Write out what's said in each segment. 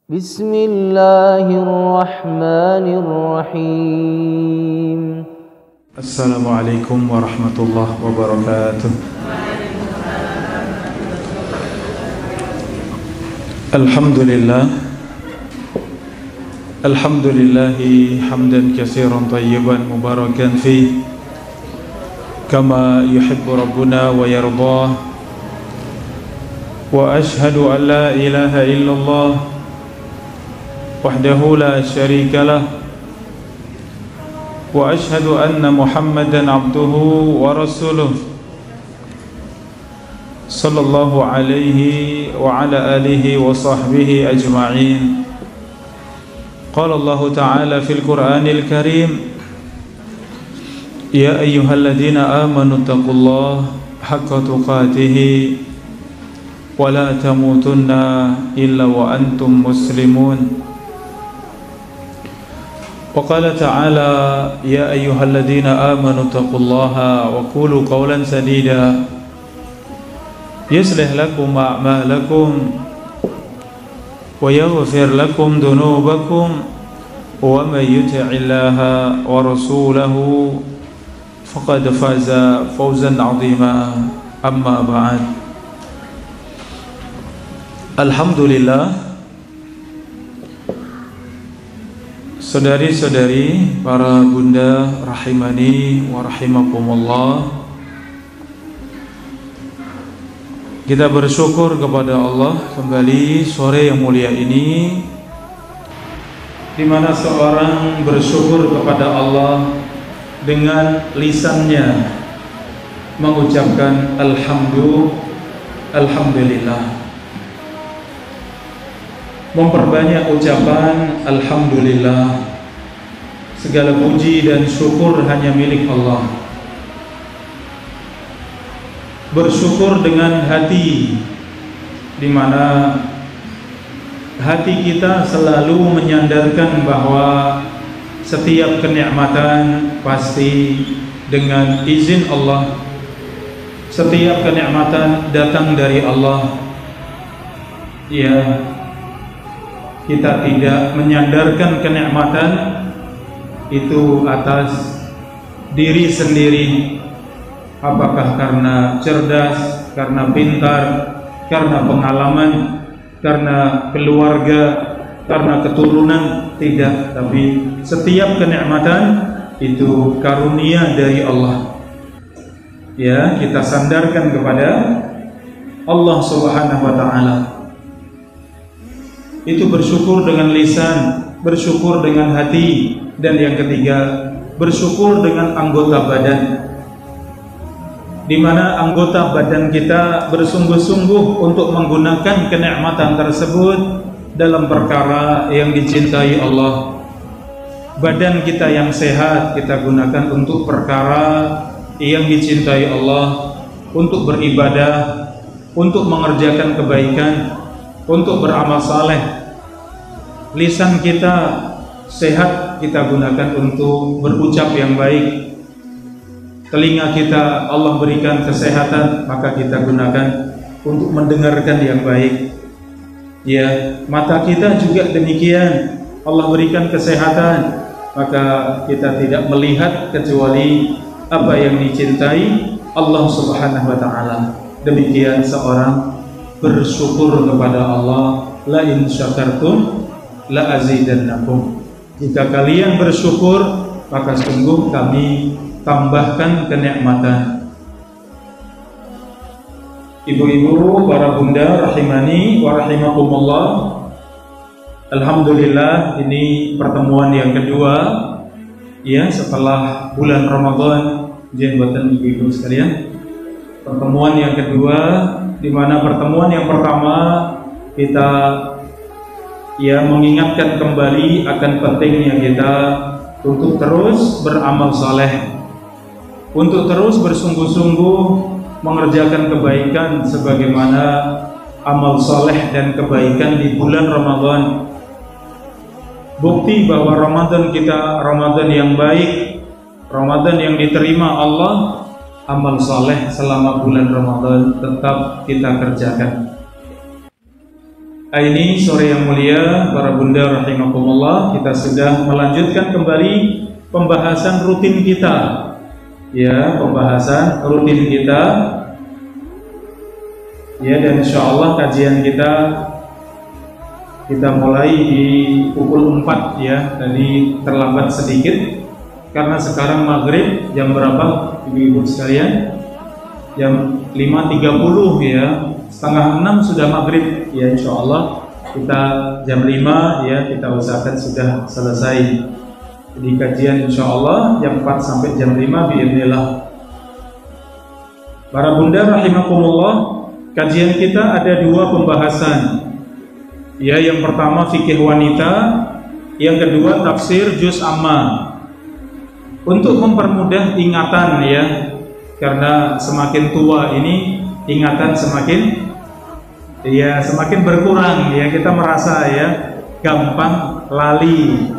Bismillahirrahmanirrahim. Assalamualaikum warahmatullahi wabarakatuh. Alhamdulillahi hamdan katsiran tayyiban mubarakan fi kama yuhibbu rabbuna wa yardah. Wa ashhadu an la ilaha illallah wahdahu la syarika lah. Wa ashhadu anna Muhammadan abduhu wa rasuluh sallallahu alaihi wa ala alihi wa sahbihi ajma'in. Qala Allah ta'ala fil Qur'anil Karim, ya ayyuhalladzina amanu taqullaha haqqa tuqatih wa la tamutunna illa wa antum muslimun. Wa qala ta'ala, ya ayyuhalladzina amanu taqullaha wa qulu qawlan sadida yuslih lakum a'malakum wa yaghfir lakum dhunubakum wa may yuti'illaha wa rasulahu faqad faza fawzan 'azima. Amma ba'd. Alhamdulillah, saudari-saudari, para bunda rahimani wa rahimakumullah, kita bersyukur kepada Allah kembali sore yang mulia ini, di mana seorang bersyukur kepada Allah dengan lisannya mengucapkan alhamdulillah, memperbanyak ucapan alhamdulillah. Segala puji dan syukur hanya milik Allah. Bersyukur dengan hati, di mana hati kita selalu menyandarkan bahwa setiap kenikmatan pasti dengan izin Allah. Setiap kenikmatan datang dari Allah. Ya, kita tidak menyandarkan kenikmatan itu atas diri sendiri. Apakah karena cerdas, karena pintar, karena pengalaman, karena keluarga, karena keturunan? Tidak, tapi setiap kenikmatan itu karunia dari Allah. Ya, kita sandarkan kepada Allah Subhanahu wa ta'ala. Itu bersyukur dengan lisan, bersyukur dengan hati, dan yang ketiga, bersyukur dengan anggota badan, di mana anggota badan kita bersungguh-sungguh untuk menggunakan kenikmatan tersebut dalam perkara yang dicintai Allah. Badan kita yang sehat kita gunakan untuk perkara yang dicintai Allah, untuk beribadah, untuk mengerjakan kebaikan, untuk beramal saleh. Lisan kita sehat kita gunakan untuk berucap yang baik. Telinga kita Allah berikan kesehatan, maka kita gunakan untuk mendengarkan yang baik. Ya, mata kita juga demikian, Allah berikan kesehatan, maka kita tidak melihat kecuali apa yang dicintai Allah Subhanahu wa ta'ala. Demikian seorang bersyukur kepada Allah. La in syakartum la azidannakum. Jika kalian bersyukur, maka sungguh kami tambahkan kenikmatan. Ibu-ibu, para bunda rahimani wa rahimakumullah, alhamdulillah, ini pertemuan yang kedua ya setelah bulan Ramadan. Jembatan ibu-ibu sekalian, pertemuan yang kedua, di mana pertemuan yang pertama kita ya mengingatkan kembali akan pentingnya kita untuk terus beramal saleh, untuk terus bersungguh-sungguh mengerjakan kebaikan sebagaimana amal saleh dan kebaikan di bulan Ramadan. Bukti bahwa Ramadan kita Ramadan yang baik, Ramadan yang diterima Allah, amal saleh selama bulan Ramadan tetap kita kerjakan. Ini sore yang mulia, para bunda rahimakumullah, kita sudah melanjutkan kembali pembahasan rutin kita. Ya, pembahasan rutin kita. Ya, dan insyaallah kajian kita mulai di pukul 4 ya. Tadi terlambat sedikit karena sekarang maghrib jam berapa ibu-ibu sekalian? Jam 5.30 ya. Setengah 6 sudah maghrib ya, insyaallah kita jam 5 ya, kita usahakan sudah selesai di kajian insyaallah jam 4 sampai jam 5 biidznillah. Para bunda rahimakumullah, kajian kita ada dua pembahasan ya. Yang pertama fikih wanita, yang kedua tafsir juz amma. Untuk mempermudah ingatan ya, karena semakin tua ini ingatan semakin berkurang ya, kita merasa ya gampang lali.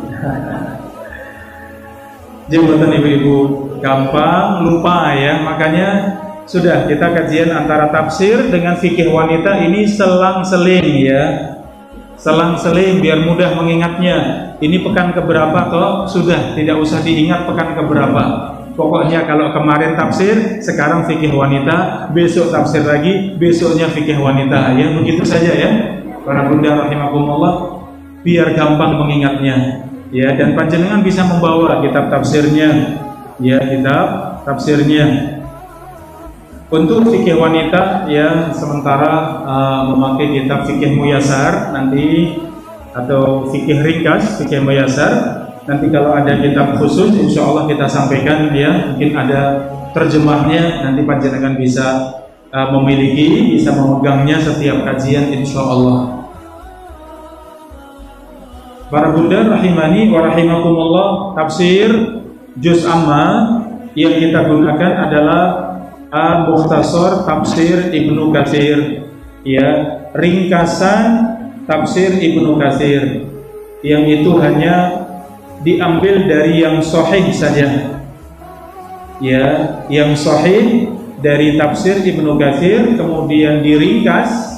Jembatan ibu-ibu gampang lupa ya, makanya sudah kita kajian antara tafsir dengan fikih wanita ini selang-seling ya, selang-seling biar mudah mengingatnya. Ini pekan keberapa toh, sudah tidak usah diingat pekan keberapa. Pokoknya kalau kemarin tafsir, sekarang fikih wanita, besok tafsir lagi, besoknya fikih wanita. Ya begitu saja ya, para bunda rahimakumullah, biar gampang mengingatnya. Ya, dan panjenengan bisa membawa kitab tafsirnya. Ya, kitab tafsirnya. Untuk fikih wanita ya, sementara memakai kitab fikih muyasar nanti, atau fikih ringkas, fikih muyasar. Nanti kalau ada kitab khusus, insya Allah kita sampaikan ya. Mungkin ada terjemahnya, nanti panjenengan bisa memiliki, bisa memegangnya setiap kajian insya Allah. Para bunda rahimani wa rahimakumullah, tafsir juz amma yang kita gunakan adalah Mukhtasar Tafsir Ibnu Katsir ya, ringkasan tafsir Ibnu Katsir, yang itu hanya diambil dari yang sahih saja ya, yang sahih dari tafsir Ibnu Katsir kemudian diringkas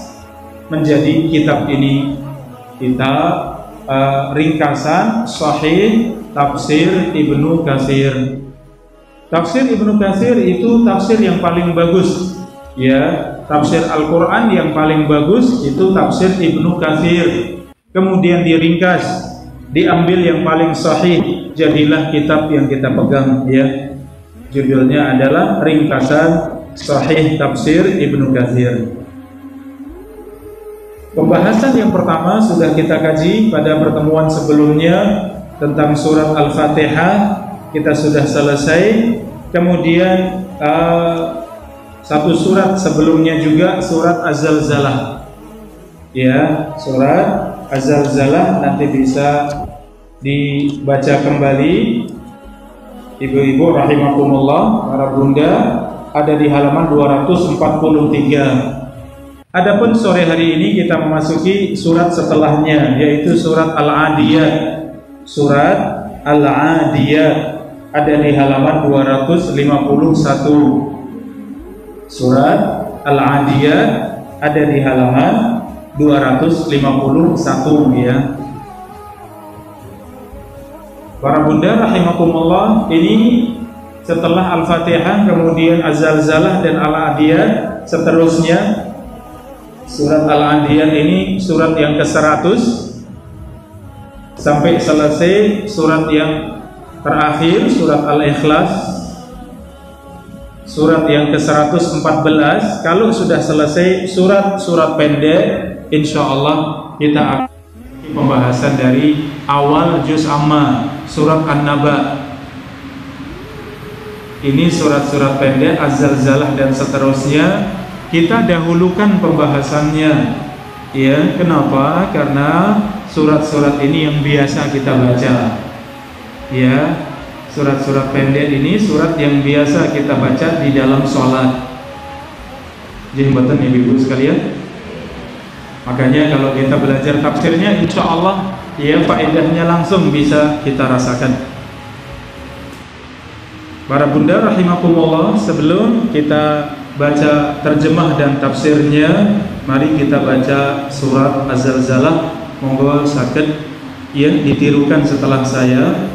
menjadi kitab ini, kitab ringkasan sahih tafsir Ibnu Katsir. Tafsir Ibnu Katsir itu tafsir yang paling bagus ya, tafsir Al-Quran yang paling bagus itu tafsir Ibnu Katsir, kemudian diringkas, diambil yang paling sahih, jadilah kitab yang kita pegang ya. Judulnya adalah Ringkasan Sahih Tafsir Ibnu Katsir. Pembahasan yang pertama sudah kita kaji pada pertemuan sebelumnya tentang surat Al-Fatihah, kita sudah selesai. Kemudian satu surat sebelumnya juga surat Az-Zalzalah ya, surat Az-Zalzalah nanti bisa dibaca kembali ibu-ibu rahimakumullah, para bunda, ada di halaman 243. Adapun sore hari ini kita memasuki surat setelahnya, yaitu surat Al-Adiyat. Surat Al-Adiyat ada di halaman 251. Surat Al-Adiyat ada di halaman 251 ya. Para bunda rahimakumullah, ini setelah Al-Fatihah kemudian Az-Zalzalah dan Al-Adiyat, seterusnya surat Al-Adiyat ini surat yang ke-100 sampai selesai surat yang terakhir, surat Al-Ikhlas, surat yang ke-114. Kalau sudah selesai surat-surat pendek, insya Allah kita akan pembahasan dari awal juz amma, surat An-Naba. Ini surat-surat pendek, Az-Zalzalah dan seterusnya, kita dahulukan pembahasannya ya. Kenapa? Karena surat-surat ini yang biasa kita baca ya. Surat-surat pendek ini surat yang biasa kita baca di dalam sholat. Jembatan ibu-ibu sekalian, makanya kalau kita belajar tafsirnya, insya Allah ya faedahnya langsung bisa kita rasakan. Para bunda rahimakumullah, sebelum kita baca terjemah dan tafsirnya, Mari kita baca surat Az-Zalzalah. Monggo saged ya ditirukan setelah saya.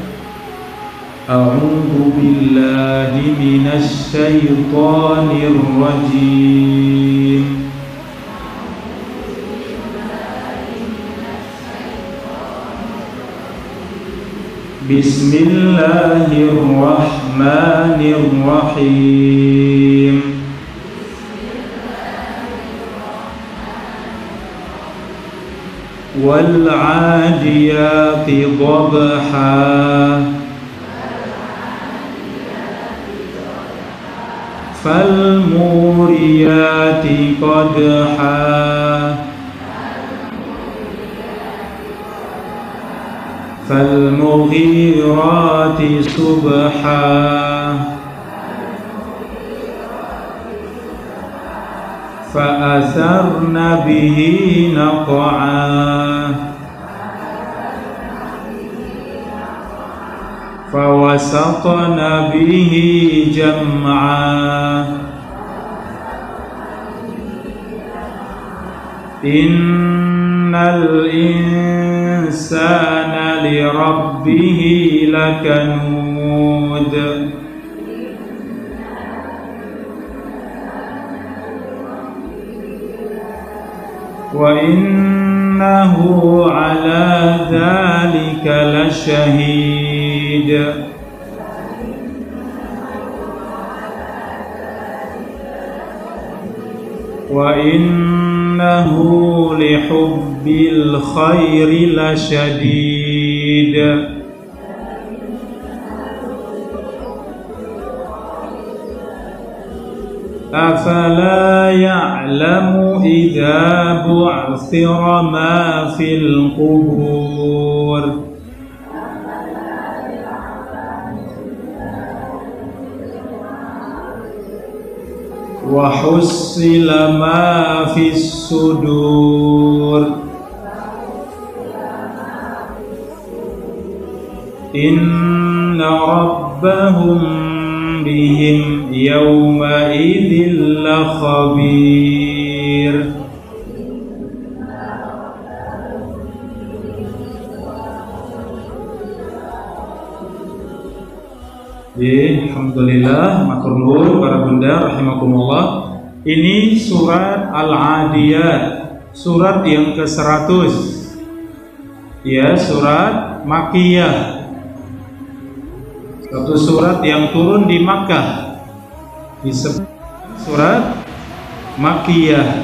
A'udzu billahi minasy syaithanir rajim. Bismillahirrahmanirrahim. والعاديات ضبحا فالموريات قدحا فالمغيرات صبحا فأثرن به نقعا فوسطن به جمعا إن الإنسان لربه لكنود وإنه على ذلك لشهيد وإنه لحب الخير لشديد أفلا يعلم إذا بعثر ما في القبور وحصل ما في الصدور إن ربهم بهم يومئذ لخبير. Alhamdulillah, matur nuwun para bunda rahimakumullah. Ini surat Al-Adiyat, surat yang ke-100. Ya, surat Makkiyah. Satu surat yang turun di Makkah, disebut surat Makkiyah.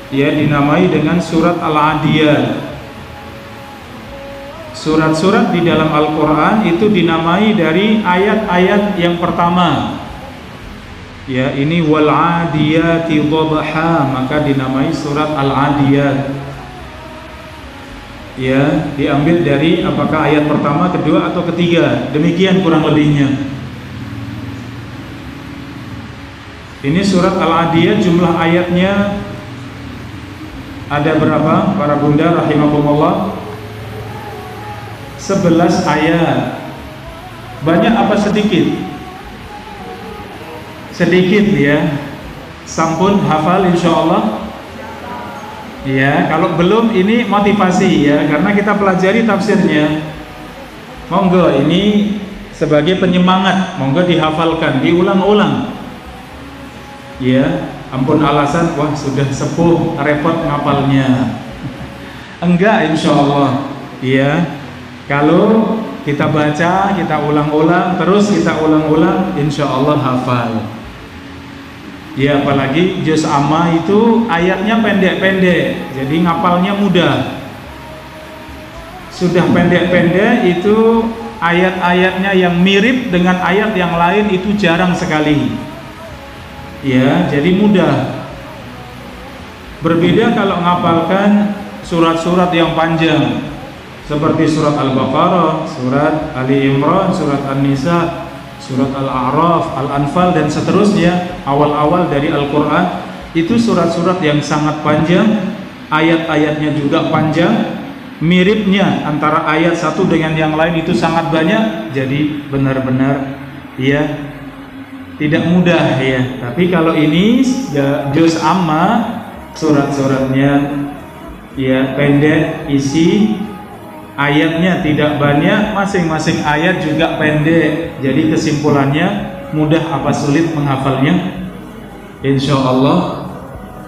Ya, dinamai dengan surat Al-Adiyat. Surat-surat di dalam Al-Quran itu dinamai dari ayat-ayat yang pertama. Ya, ini wal adiyati dhabha, maka dinamai surat Al-Adiyat. Ya, diambil dari apakah ayat pertama, kedua atau ketiga, demikian kurang lebihnya. Ini surat Al-Adiyat, jumlah ayatnya ada berapa para bunda rahimakumullah? 11 ayat. Banyak apa sedikit? Sedikit ya. Sampun hafal insyaallah. Ya, kalau belum ini motivasi ya, karena kita pelajari tafsirnya. Monggo ini sebagai penyemangat, monggo dihafalkan, diulang-ulang. Ya, ampun alasan wah sudah sepuh repot ngapalnya. Enggak, insyaallah. Ya. Kalau kita baca, kita ulang-ulang, terus kita ulang-ulang, insya Allah hafal. Ya, apalagi juz amma itu ayatnya pendek-pendek, jadi ngapalnya mudah. Sudah pendek-pendek itu ayat-ayatnya yang mirip dengan ayat yang lain itu jarang sekali. Ya, jadi mudah. Berbeda kalau ngapalkan surat-surat yang panjang. Seperti surat Al-Baqarah, surat Ali Imran, surat An-Nisa, surat Al-A'raf, Al-Anfal dan seterusnya, awal-awal dari Al-Quran. Itu surat-surat yang sangat panjang, ayat-ayatnya juga panjang, miripnya antara ayat satu dengan yang lain itu sangat banyak. Jadi benar-benar ya tidak mudah ya. Tapi kalau ini juz amma, surat-suratnya ya pendek, isi ayatnya tidak banyak, masing-masing ayat juga pendek. Jadi kesimpulannya mudah apa sulit menghafalnya? Insya Allah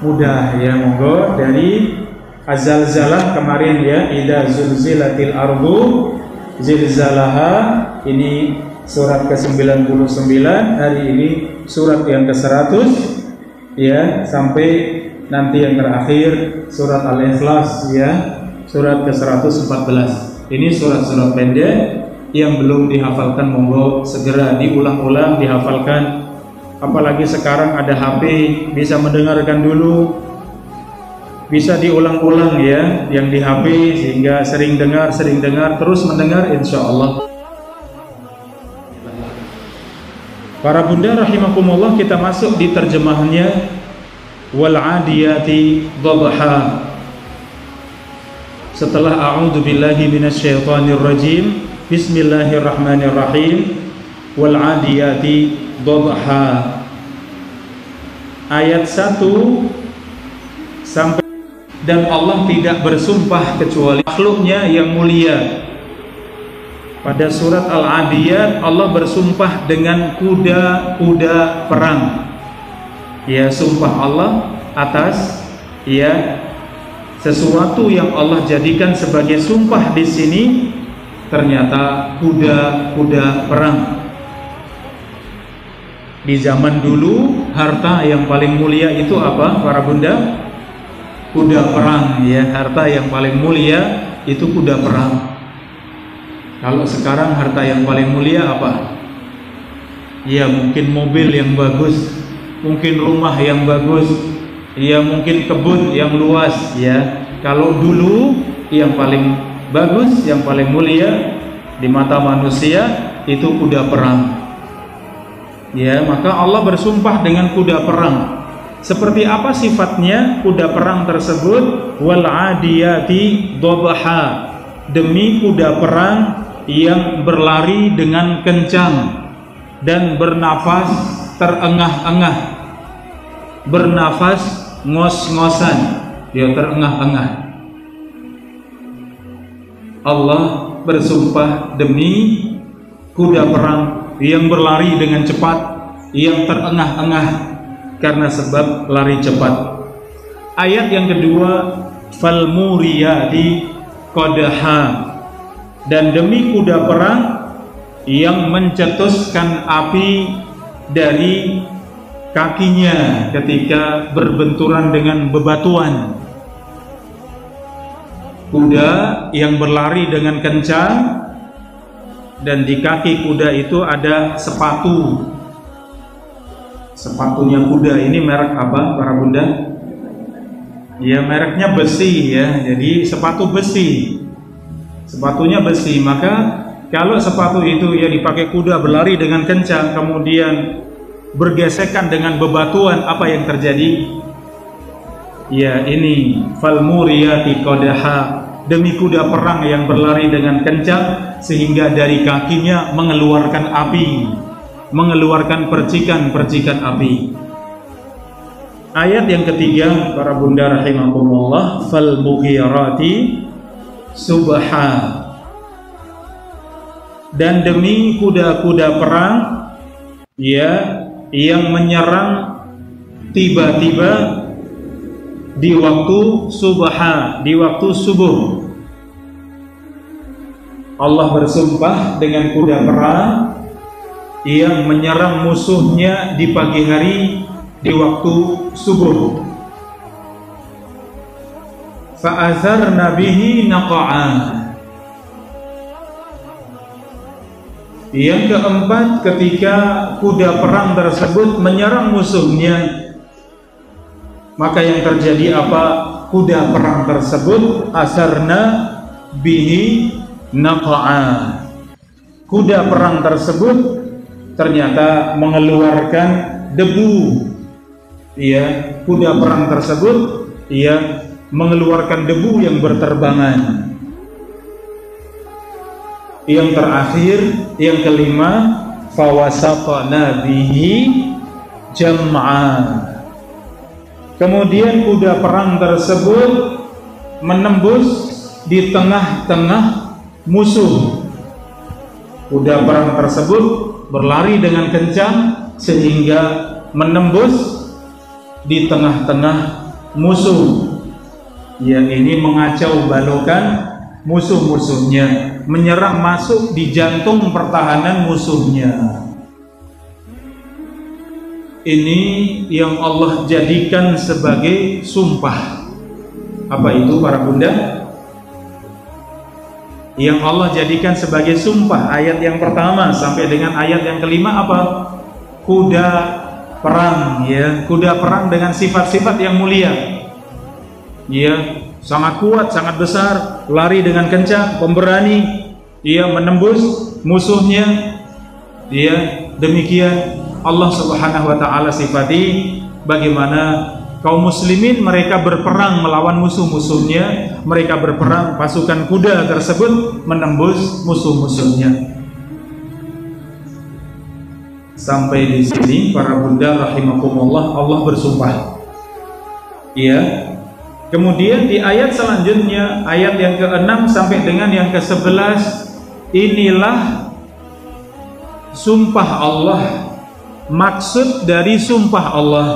mudah ya. Monggo dari Az-Zalzalah kemarin ya, idza zulzilatil ardu zilzalaha, ini surat ke-99, hari ini surat yang ke-100 ya, sampai nanti yang terakhir surat Al-Ikhlas ya, surat ke-114. Ini surat-surat pendek yang belum dihafalkan, monggo segera diulang-ulang dihafalkan. Apalagi sekarang ada HP, bisa mendengarkan dulu, bisa diulang-ulang ya yang di HP, sehingga sering dengar terus mendengar, insya Allah. Para bunda rahimakumullah, kita masuk di terjemahannya. Wal adiyati dhabha. Setelah a'udzu billahi minasyaitonir rajim, bismillahirrahmanirrahim, wal adiyati dhabha. Ayat 1 sampai, dan Allah tidak bersumpah kecuali makhluknya yang mulia. Pada surat Al-Adiyat Allah bersumpah dengan kuda-kuda perang. Ya, sumpah Allah atas ya sesuatu yang Allah jadikan sebagai sumpah di sini, ternyata kuda-kuda perang. Di zaman dulu harta yang paling mulia itu apa para bunda? Kuda perang ya, harta yang paling mulia itu kuda perang. Kalau sekarang harta yang paling mulia apa? Ya mungkin mobil yang bagus, mungkin rumah yang bagus, ya mungkin kebun yang luas ya. Kalau dulu yang paling bagus, yang paling mulia di mata manusia itu kuda perang. Ya, maka Allah bersumpah dengan kuda perang. Seperti apa sifatnya kuda perang tersebut? Wal adiyati dhabha, demi kuda perang yang berlari dengan kencang dan bernafas terengah-engah, bernafas ngos-ngosan, dia terengah-engah. Allah bersumpah demi kuda perang yang berlari dengan cepat, yang terengah-engah karena sebab lari cepat. Ayat yang kedua, fal muriyati qadha, dan demi kuda perang yang mencetuskan api dari kakinya ketika berbenturan dengan bebatuan. Kuda yang berlari dengan kencang, dan di kaki kuda itu ada sepatu. Sepatunya kuda ini merek apa para bunda? Ya mereknya besi ya, jadi sepatu besi. Sepatunya besi, maka kalau sepatu itu ya dipakai kuda berlari dengan kencang, kemudian bergesekan dengan bebatuan, apa yang terjadi? Ya ini fal muriyati qadha, demi kuda perang yang berlari dengan kencang sehingga dari kakinya mengeluarkan api, mengeluarkan percikan-percikan api. Ayat yang ketiga para bunda rahimakumullah, fal mughirati subha, dan demi kuda-kuda perang ya yang menyerang tiba-tiba di waktu subha, di waktu subuh. Allah bersumpah dengan kuda perang yang menyerang musuhnya di pagi hari di waktu subuh. Fa'azarna bihi naqa'a. Yang keempat, ketika kuda perang tersebut menyerang musuhnya, maka yang terjadi apa? Kuda perang tersebut asarna bihi naqa'a. Kuda perang tersebut ternyata mengeluarkan debu. Ya, kuda perang tersebut ya mengeluarkan debu yang berterbangan. Yang terakhir, yang kelima, fawasatna bihi jam'a. Kemudian kuda perang tersebut menembus di tengah-tengah musuh. Kuda perang tersebut berlari dengan kencang sehingga menembus di tengah-tengah musuh. Yang ini mengacau balukan musuh-musuhnya, menyerang masuk di jantung pertahanan musuhnya. Ini yang Allah jadikan sebagai sumpah. Apa itu para bunda? Yang Allah jadikan sebagai sumpah, ayat yang pertama sampai dengan ayat yang kelima apa? Kuda perang, ya, kuda perang dengan sifat-sifat yang mulia, ya, sangat kuat, sangat besar, lari dengan kencang, pemberani, dia menembus musuhnya, dia demikian. Allah Subhanahu wa ta'ala sifati bagaimana kaum muslimin mereka berperang melawan musuh-musuhnya, mereka berperang, pasukan kuda tersebut menembus musuh-musuhnya. Sampai di sini para bunda rahimakumullah, Allah bersumpah. Ya. Kemudian di ayat selanjutnya, ayat yang ke-6 sampai dengan yang ke-11, inilah sumpah Allah. Maksud dari sumpah Allah.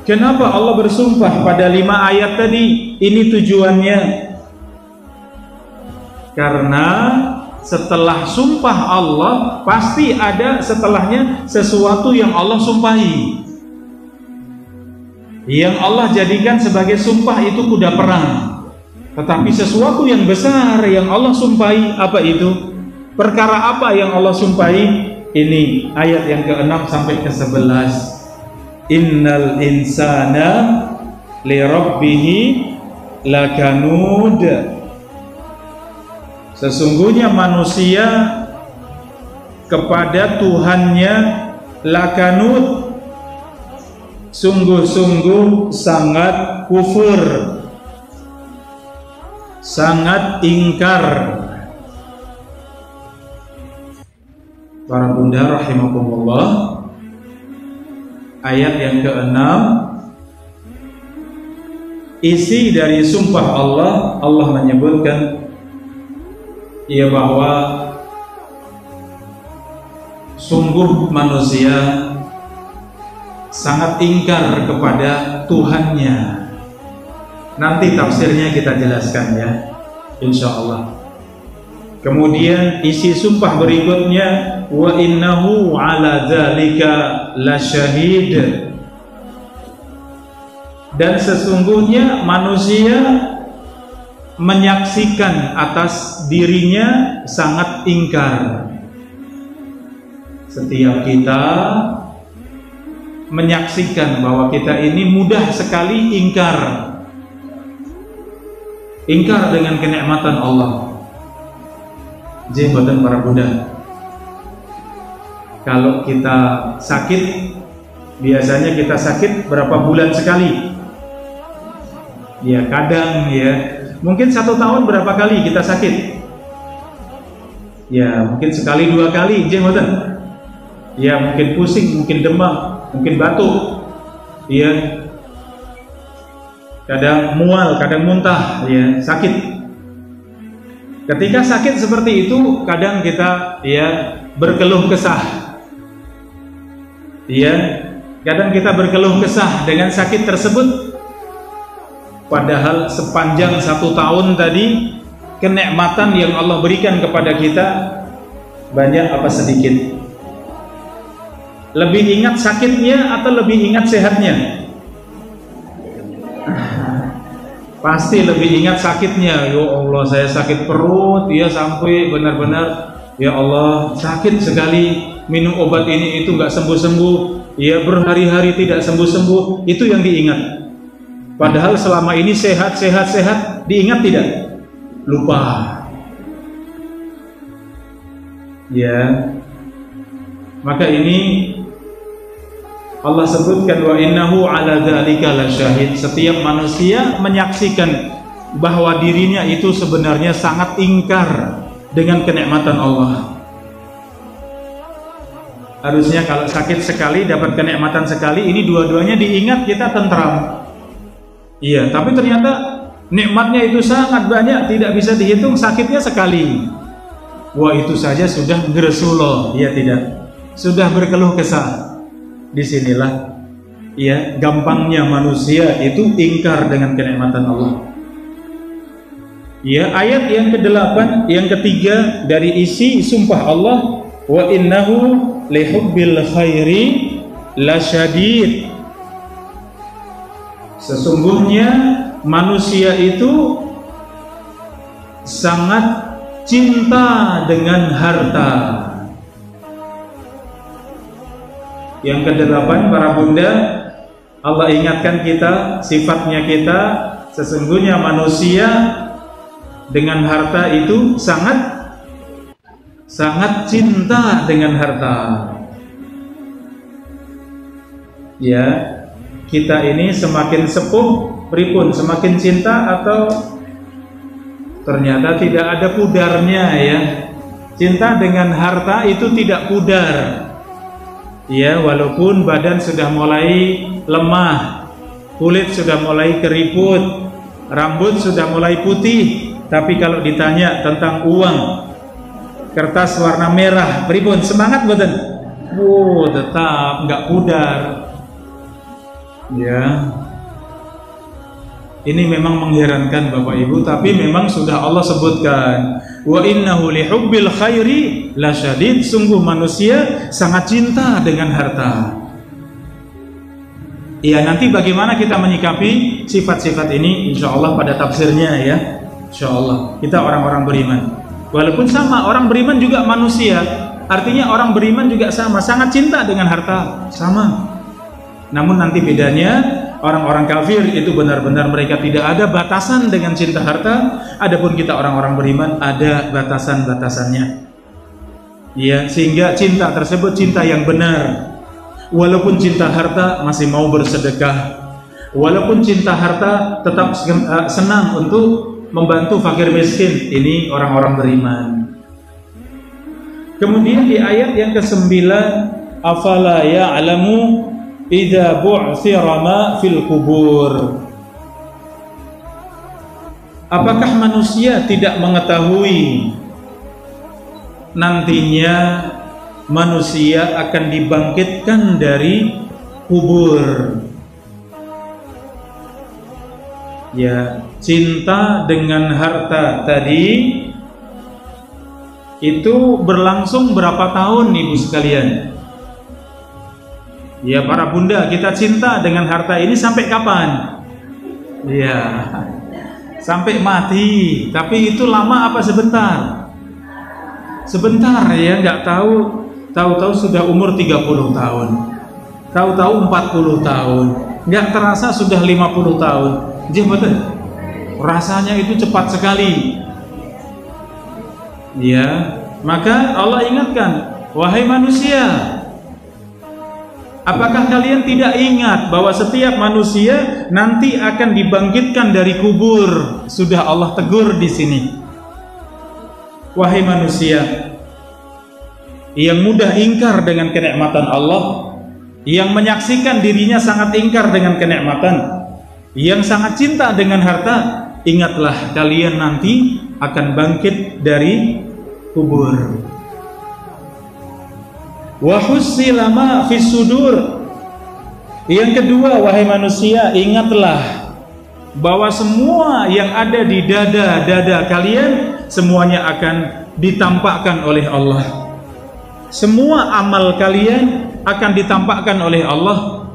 Kenapa Allah bersumpah pada 5 ayat tadi? Ini tujuannya. Karena setelah sumpah Allah pasti ada setelahnya sesuatu yang Allah sumpahi. Yang Allah jadikan sebagai sumpah itu kuda perang. Tetapi sesuatu yang besar yang Allah sumpahi, apa itu? Perkara apa yang Allah sumpahi? Ini ayat yang ke-6 sampai ke-11. Innal insana li rabbihi lakanud. Sesungguhnya manusia kepada Tuhannya lakanud, sungguh-sungguh sangat kufur, sangat ingkar. Para bunda rahimakumullah, ayat yang ke-6 isi dari sumpah Allah. Allah menyebutkan ya bahwa sungguh manusia sangat ingkar kepada Tuhannya. Nanti tafsirnya kita jelaskan ya, insya Allah. Kemudian isi sumpah berikutnya, wa innahu ala dzalika lasyahid. Dan sesungguhnya manusia menyaksikan atas dirinya sangat ingkar. Setiap kita menyaksikan bahwa kita ini mudah sekali ingkar. Ingkar dengan kenikmatan Allah. Jembatan para Buddha. Kalau kita sakit, biasanya kita sakit berapa bulan sekali? Ya kadang ya, mungkin 1 tahun berapa kali kita sakit? Ya mungkin sekali 2 kali, jembatan. Ya mungkin pusing, mungkin demam, mungkin batuk. Ya. Kadang mual, kadang muntah, ya sakit. Ketika sakit seperti itu, kadang kita ya berkeluh kesah. Ya, kadang kita berkeluh kesah dengan sakit tersebut. Padahal sepanjang 1 tahun tadi, kenikmatan yang Allah berikan kepada kita banyak apa sedikit. Lebih ingat sakitnya atau lebih ingat sehatnya? Pasti lebih ingat sakitnya. Ya Allah, saya sakit perut, ya sampai benar-benar, ya Allah sakit sekali, minum obat ini itu nggak sembuh-sembuh, ya berhari-hari tidak sembuh-sembuh, itu yang diingat. Padahal selama ini sehat, diingat tidak? Lupa. Ya, maka ini Allah sebutkan wa innahu ala dzalika lasyahid. Setiap manusia menyaksikan bahwa dirinya itu sebenarnya sangat ingkar dengan kenikmatan Allah. Harusnya kalau sakit sekali dapat kenikmatan sekali, ini dua-duanya diingat kita tentram. Iya, tapi ternyata nikmatnya itu sangat banyak, tidak bisa dihitung, sakitnya sekali. Wah, itu saja sudah gresuloh, iya tidak? Sudah berkeluh kesah. Disinilah ya gampangnya manusia itu ingkar dengan kenikmatan Allah. Ya, ayat yang ke-8, yang ketiga dari isi sumpah Allah, wa innahu lihubbil khairi lasyadid. Sesungguhnya manusia itu sangat cinta dengan harta. Yang ke-8, para bunda, Allah ingatkan kita, sifatnya kita, sesungguhnya manusia dengan harta itu sangat cinta dengan harta. Ya, kita ini semakin sepuh, pripun, semakin cinta atau ternyata tidak ada pudarnya ya. Cinta dengan harta itu tidak pudar. Ya, walaupun badan sudah mulai lemah, kulit sudah mulai keriput, rambut sudah mulai putih, tapi kalau ditanya tentang uang, kertas warna merah, pripun, semangat mboten? Oh, tetap nggak pudar. Ya, ini memang mengherankan Bapak Ibu, tapi memang sudah Allah sebutkan, wa innahu lihubbil khairi lasyadid. Sungguh manusia sangat cinta dengan harta. Iya, nanti bagaimana kita menyikapi sifat-sifat ini insya Allah pada tafsirnya ya. Insya Allah kita orang-orang beriman. Walaupun sama, orang beriman juga manusia. Artinya orang beriman juga sama, sangat cinta dengan harta, sama. Namun nanti bedanya, orang-orang kafir itu benar-benar mereka tidak ada batasan dengan cinta harta. Adapun kita orang-orang beriman ada batasan-batasannya. Ya, sehingga cinta tersebut cinta yang benar. Walaupun cinta harta masih mau bersedekah. Walaupun cinta harta tetap senang untuk membantu fakir miskin. Ini orang-orang beriman. Kemudian di ayat yang ke-9, afala ya'lamu idza bu'thira ma fil kubur. Apakah manusia tidak mengetahui nantinya manusia akan dibangkitkan dari kubur? Ya, cinta dengan harta tadi itu berlangsung berapa tahun Ibu sekalian? Ya, para bunda, kita cinta dengan harta ini sampai kapan? Ya, sampai mati. Tapi itu lama apa sebentar? Sebentar ya, nggak tahu. Tahu-tahu sudah umur 30 tahun. Tahu-tahu 40 tahun. Nggak terasa sudah 50 tahun. Betul. Rasanya itu cepat sekali. Ya, maka Allah ingatkan, wahai manusia, apakah kalian tidak ingat bahwa setiap manusia nanti akan dibangkitkan dari kubur? Sudah Allah tegur di sini. Wahai manusia yang mudah ingkar dengan kenikmatan Allah, yang menyaksikan dirinya sangat ingkar dengan kenikmatan, yang sangat cinta dengan harta, ingatlah kalian nanti akan bangkit dari kubur. Wa hussila ma fis sudur. Yang kedua, wahai manusia, ingatlah bahwa semua yang ada di dada-dada kalian semuanya akan ditampakkan oleh Allah. Semua amal kalian akan ditampakkan oleh Allah.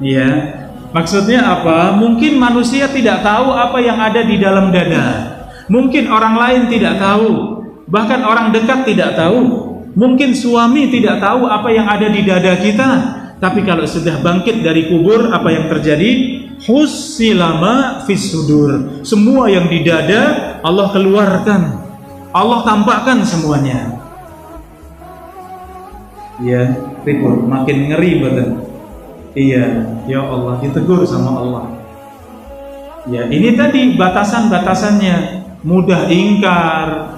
Ya, maksudnya apa? Mungkin manusia tidak tahu apa yang ada di dalam dada. Mungkin orang lain tidak tahu. Bahkan orang dekat tidak tahu. Mungkin suami tidak tahu apa yang ada di dada kita. Tapi kalau sudah bangkit dari kubur, apa yang terjadi? Hussilama fis sudur. Semua yang di dada Allah keluarkan, Allah tampakkan semuanya. Ya, ribut, makin ngeri betul. Iya, ya Allah, ditegur sama Allah. Ya, ini tadi batasan-batasannya. Mudah ingkar,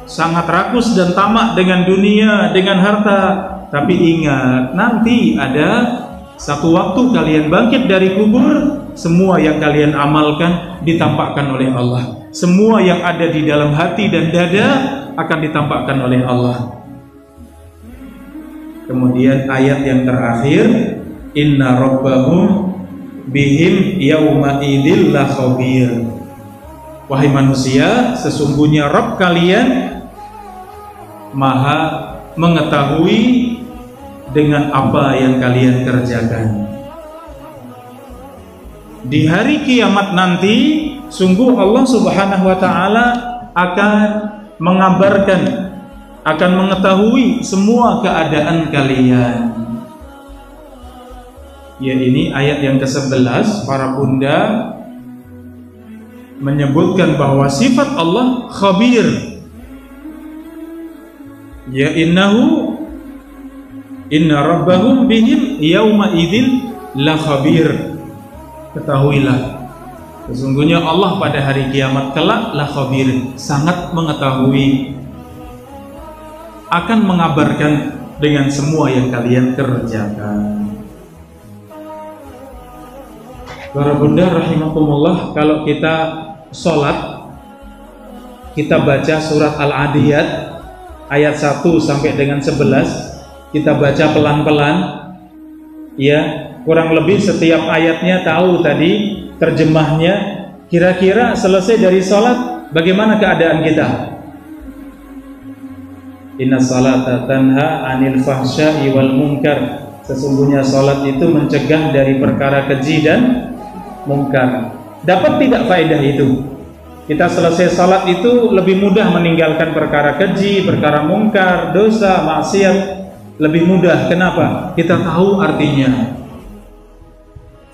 sangat rakus dan tamak dengan dunia, dengan harta. Tapi ingat, nanti ada satu waktu kalian bangkit dari kubur, semua yang kalian amalkan ditampakkan oleh Allah. Semua yang ada di dalam hati dan dada akan ditampakkan oleh Allah. Kemudian ayat yang terakhir, inna rabbahum bihim yauma idzil lakhabir. Wahai manusia, sesungguhnya Rabb kalian Maha mengetahui dengan apa yang kalian kerjakan. Di hari kiamat nanti, sungguh Allah Subhanahu wa taala akan mengabarkan, akan mengetahui semua keadaan kalian. Ya, ini ayat yang ke-11. Para bunda menyebutkan bahwa sifat Allah khabir. Ya, inna rabbahum bihim yauma idzil la khabir. Ketahuilah, sesungguhnya Allah pada hari kiamat kelak la khabir, sangat mengetahui, akan mengabarkan dengan semua yang kalian kerjakan. Para bunda rahimakumullah, kalau kita sholat, kita baca surat Al-Adiyat ayat 1 sampai dengan 11, kita baca pelan-pelan, ya, kurang lebih setiap ayatnya tahu tadi terjemahnya. Kira-kira selesai dari sholat, bagaimana keadaan kita? Inna salata tanha anil fahsya'i wal munkar. Sesungguhnya sholat itu mencegah dari perkara keji dan munkar. Dapat tidak faedah itu? Kita selesai sholat itu lebih mudah meninggalkan perkara keji, perkara munkar, dosa, maksiat. Lebih mudah. Kenapa? Kita tahu artinya.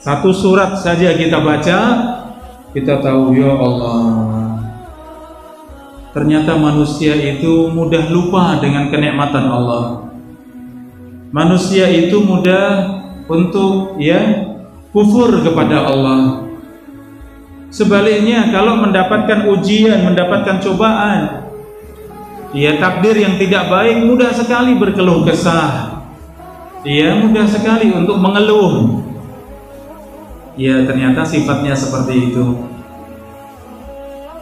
Satu surat saja kita baca, kita tahu, ya Allah, ternyata manusia itu mudah lupa dengan kenikmatan Allah. Manusia itu mudah untuk kufur kepada Allah. Sebaliknya, kalau mendapatkan ujian, mendapatkan cobaan, takdir yang tidak baik, mudah sekali berkeluh kesah. Mudah sekali untuk mengeluh. Ternyata sifatnya seperti itu.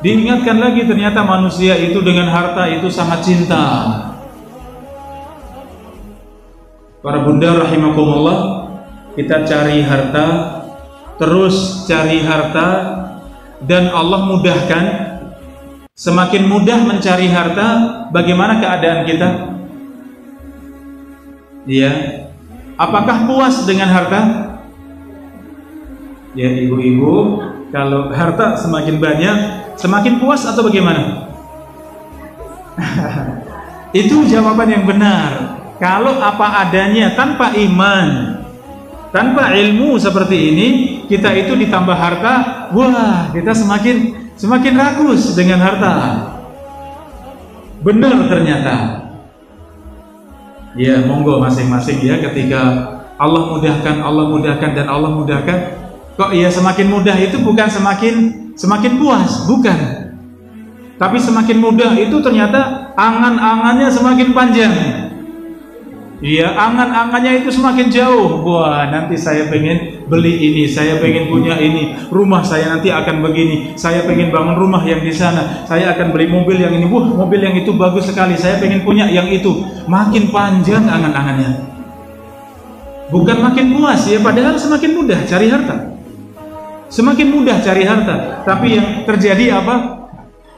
Diingatkan lagi, ternyata manusia itu dengan harta itu sangat cinta. Para bunda rahimakumullah, kita cari harta, terus cari harta, dan Allah mudahkan. Semakin mudah mencari harta, bagaimana keadaan kita? Apakah puas dengan harta? Ya, ibu-ibu, kalau harta semakin banyak, semakin puas atau bagaimana? Itu jawaban yang benar. Kalau apa adanya, tanpa iman, tanpa ilmu seperti ini, kita itu ditambah harta, wah, kita semakin ragus dengan harta. Benar ternyata. Ya, monggo masing-masing ketika Allah mudahkan dan Allah mudahkan. Kok semakin mudah itu bukan semakin puas, bukan. Tapi semakin mudah itu ternyata angan-angannya semakin panjang. Angan-angannya itu semakin jauh. Wah, nanti saya pengen beli ini, saya pengen punya ini, rumah saya nanti akan begini, saya pengen bangun rumah yang di sana, saya akan beli mobil yang ini, wah, mobil yang itu bagus sekali, saya pengen punya yang itu. Makin panjang angan-angannya, bukan makin puas. Padahal semakin mudah cari harta, semakin mudah cari harta. Tapi yang terjadi apa?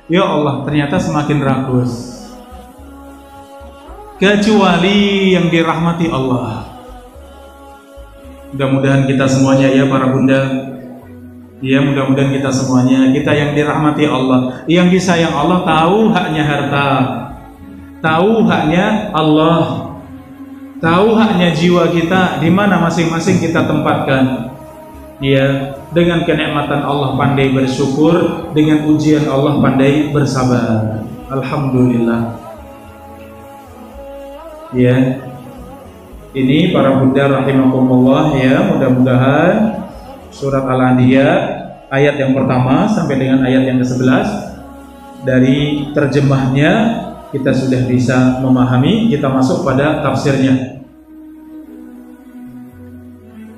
Ya Allah, ternyata semakin rakus. Kecuali yang dirahmati Allah. Mudah-mudahan kita semuanya para bunda, mudah-mudahan kita semuanya, kita yang dirahmati Allah, yang disayang Allah, tahu haknya harta, tahu haknya Allah, tahu haknya jiwa kita, di mana masing-masing kita tempatkan. Dengan kenikmatan Allah pandai bersyukur, dengan ujian Allah pandai bersabar. Alhamdulillah. Ini para bunda rahimakumullah, mudah-mudahan surat Al-Adiyat ayat yang pertama sampai dengan ayat yang ke-11 dari terjemahnya kita sudah bisa memahami. Kita masuk pada tafsirnya.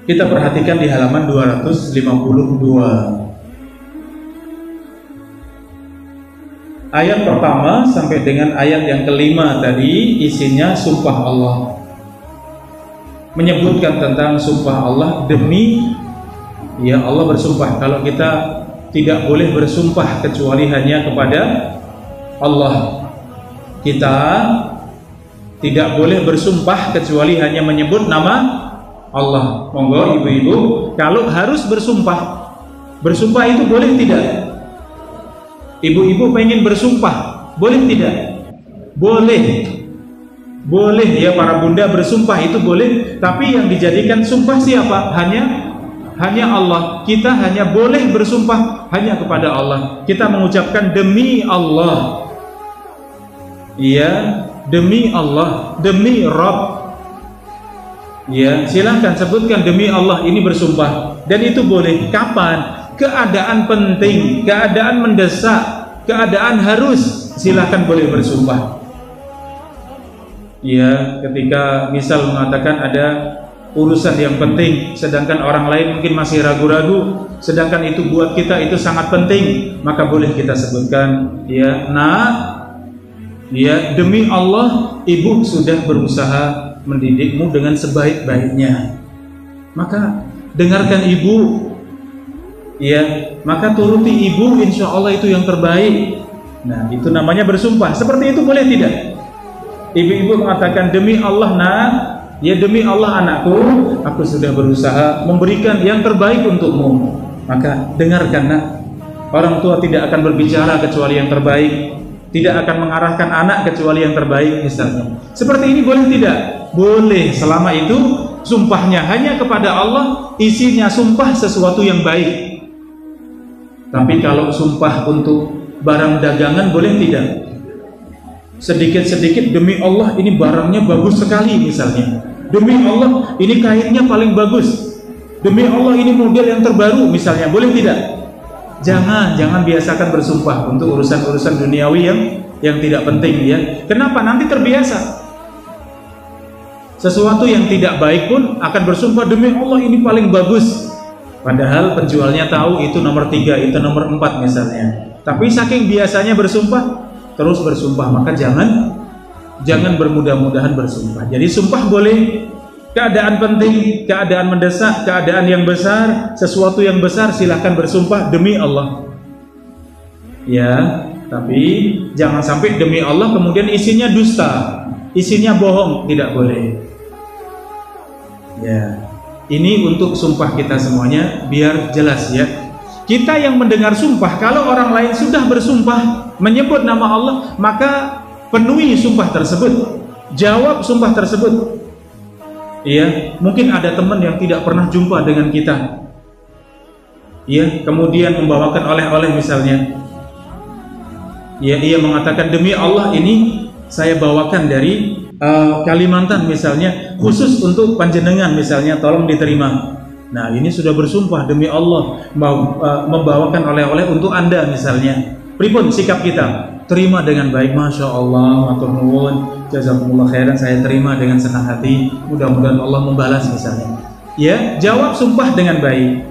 Kita perhatikan di halaman 252. Ayat pertama sampai dengan ayat yang kelima tadi isinya sumpah Allah. Menyebutkan tentang sumpah Allah, demi ya Allah bersumpah. Kalau kita tidak boleh bersumpah kecuali hanya kepada Allah. Kita tidak boleh bersumpah kecuali hanya menyebut nama Allah. Monggo ibu-ibu, kalau harus bersumpah, bersumpah itu boleh tidak? Ibu-ibu pengen bersumpah, boleh tidak? Boleh. Boleh ya, para bunda bersumpah itu boleh, tapi yang dijadikan sumpah siapa? Hanya Allah. Kita hanya boleh bersumpah hanya kepada Allah. Kita mengucapkan demi Allah. Iya, demi Allah, demi Rabb. Ya, silahkan sebutkan demi Allah ini bersumpah. Dan itu boleh. Kapan? Keadaan penting, keadaan mendesak, keadaan harus, silahkan boleh bersumpah. Ya, ketika misal mengatakan ada urusan yang penting, sedangkan orang lain mungkin masih ragu-ragu, sedangkan itu buat kita itu sangat penting, maka boleh kita sebutkan, ya, nah, ya, demi Allah, ibu sudah berusaha mendidikmu dengan sebaik-baiknya, maka dengarkan ibu. Ya, maka turuti ibu, insya Allah itu yang terbaik. Nah, itu namanya bersumpah. Seperti itu boleh tidak? Ibu-ibu mengatakan demi Allah nak, ya demi Allah anakku, aku sudah berusaha memberikan yang terbaik untukmu. Maka dengarkan nak, orang tua tidak akan berbicara kecuali yang terbaik, tidak akan mengarahkan anak kecuali yang terbaik misalnya. Seperti ini boleh tidak? Boleh, selama itu sumpahnya hanya kepada Allah, isinya sumpah sesuatu yang baik. Tapi kalau sumpah untuk barang dagangan boleh tidak? Sedikit-sedikit demi Allah ini barangnya bagus sekali misalnya. Demi Allah ini kainnya paling bagus. Demi Allah ini model yang terbaru misalnya. Boleh tidak? Jangan biasakan bersumpah untuk urusan-urusan duniawi yang tidak penting ya. Kenapa? Nanti terbiasa. Sesuatu yang tidak baik pun akan bersumpah demi Allah ini paling bagus. Padahal penjualnya tahu itu nomor 3, itu nomor 4 misalnya. Tapi saking biasanya bersumpah, terus bersumpah, maka jangan bermudah-mudahan bersumpah. Jadi sumpah boleh, keadaan penting, keadaan mendesak, keadaan yang besar, sesuatu yang besar, silahkan bersumpah demi Allah. Ya, tapi jangan sampai demi Allah kemudian isinya dusta, isinya bohong, tidak boleh. Ya. Ini untuk sumpah kita semuanya biar jelas ya. Kita yang mendengar sumpah, kalau orang lain sudah bersumpah menyebut nama Allah, maka penuhi sumpah tersebut, jawab sumpah tersebut. Iya, mungkin ada teman yang tidak pernah jumpa dengan kita. Iya, kemudian membawakan oleh-oleh misalnya. Iya, ia mengatakan demi Allah ini saya bawakan dari Kalimantan misalnya, khusus untuk panjenengan misalnya, tolong diterima. Nah, ini sudah bersumpah demi Allah mau membawakan oleh-oleh untuk Anda misalnya. Pripun sikap kita? Terima dengan baik, masya Allah, matur nuwun, jazakumullah khairan, saya terima dengan senang hati, mudah-mudahan Allah membalas misalnya. Ya, jawab sumpah dengan baik.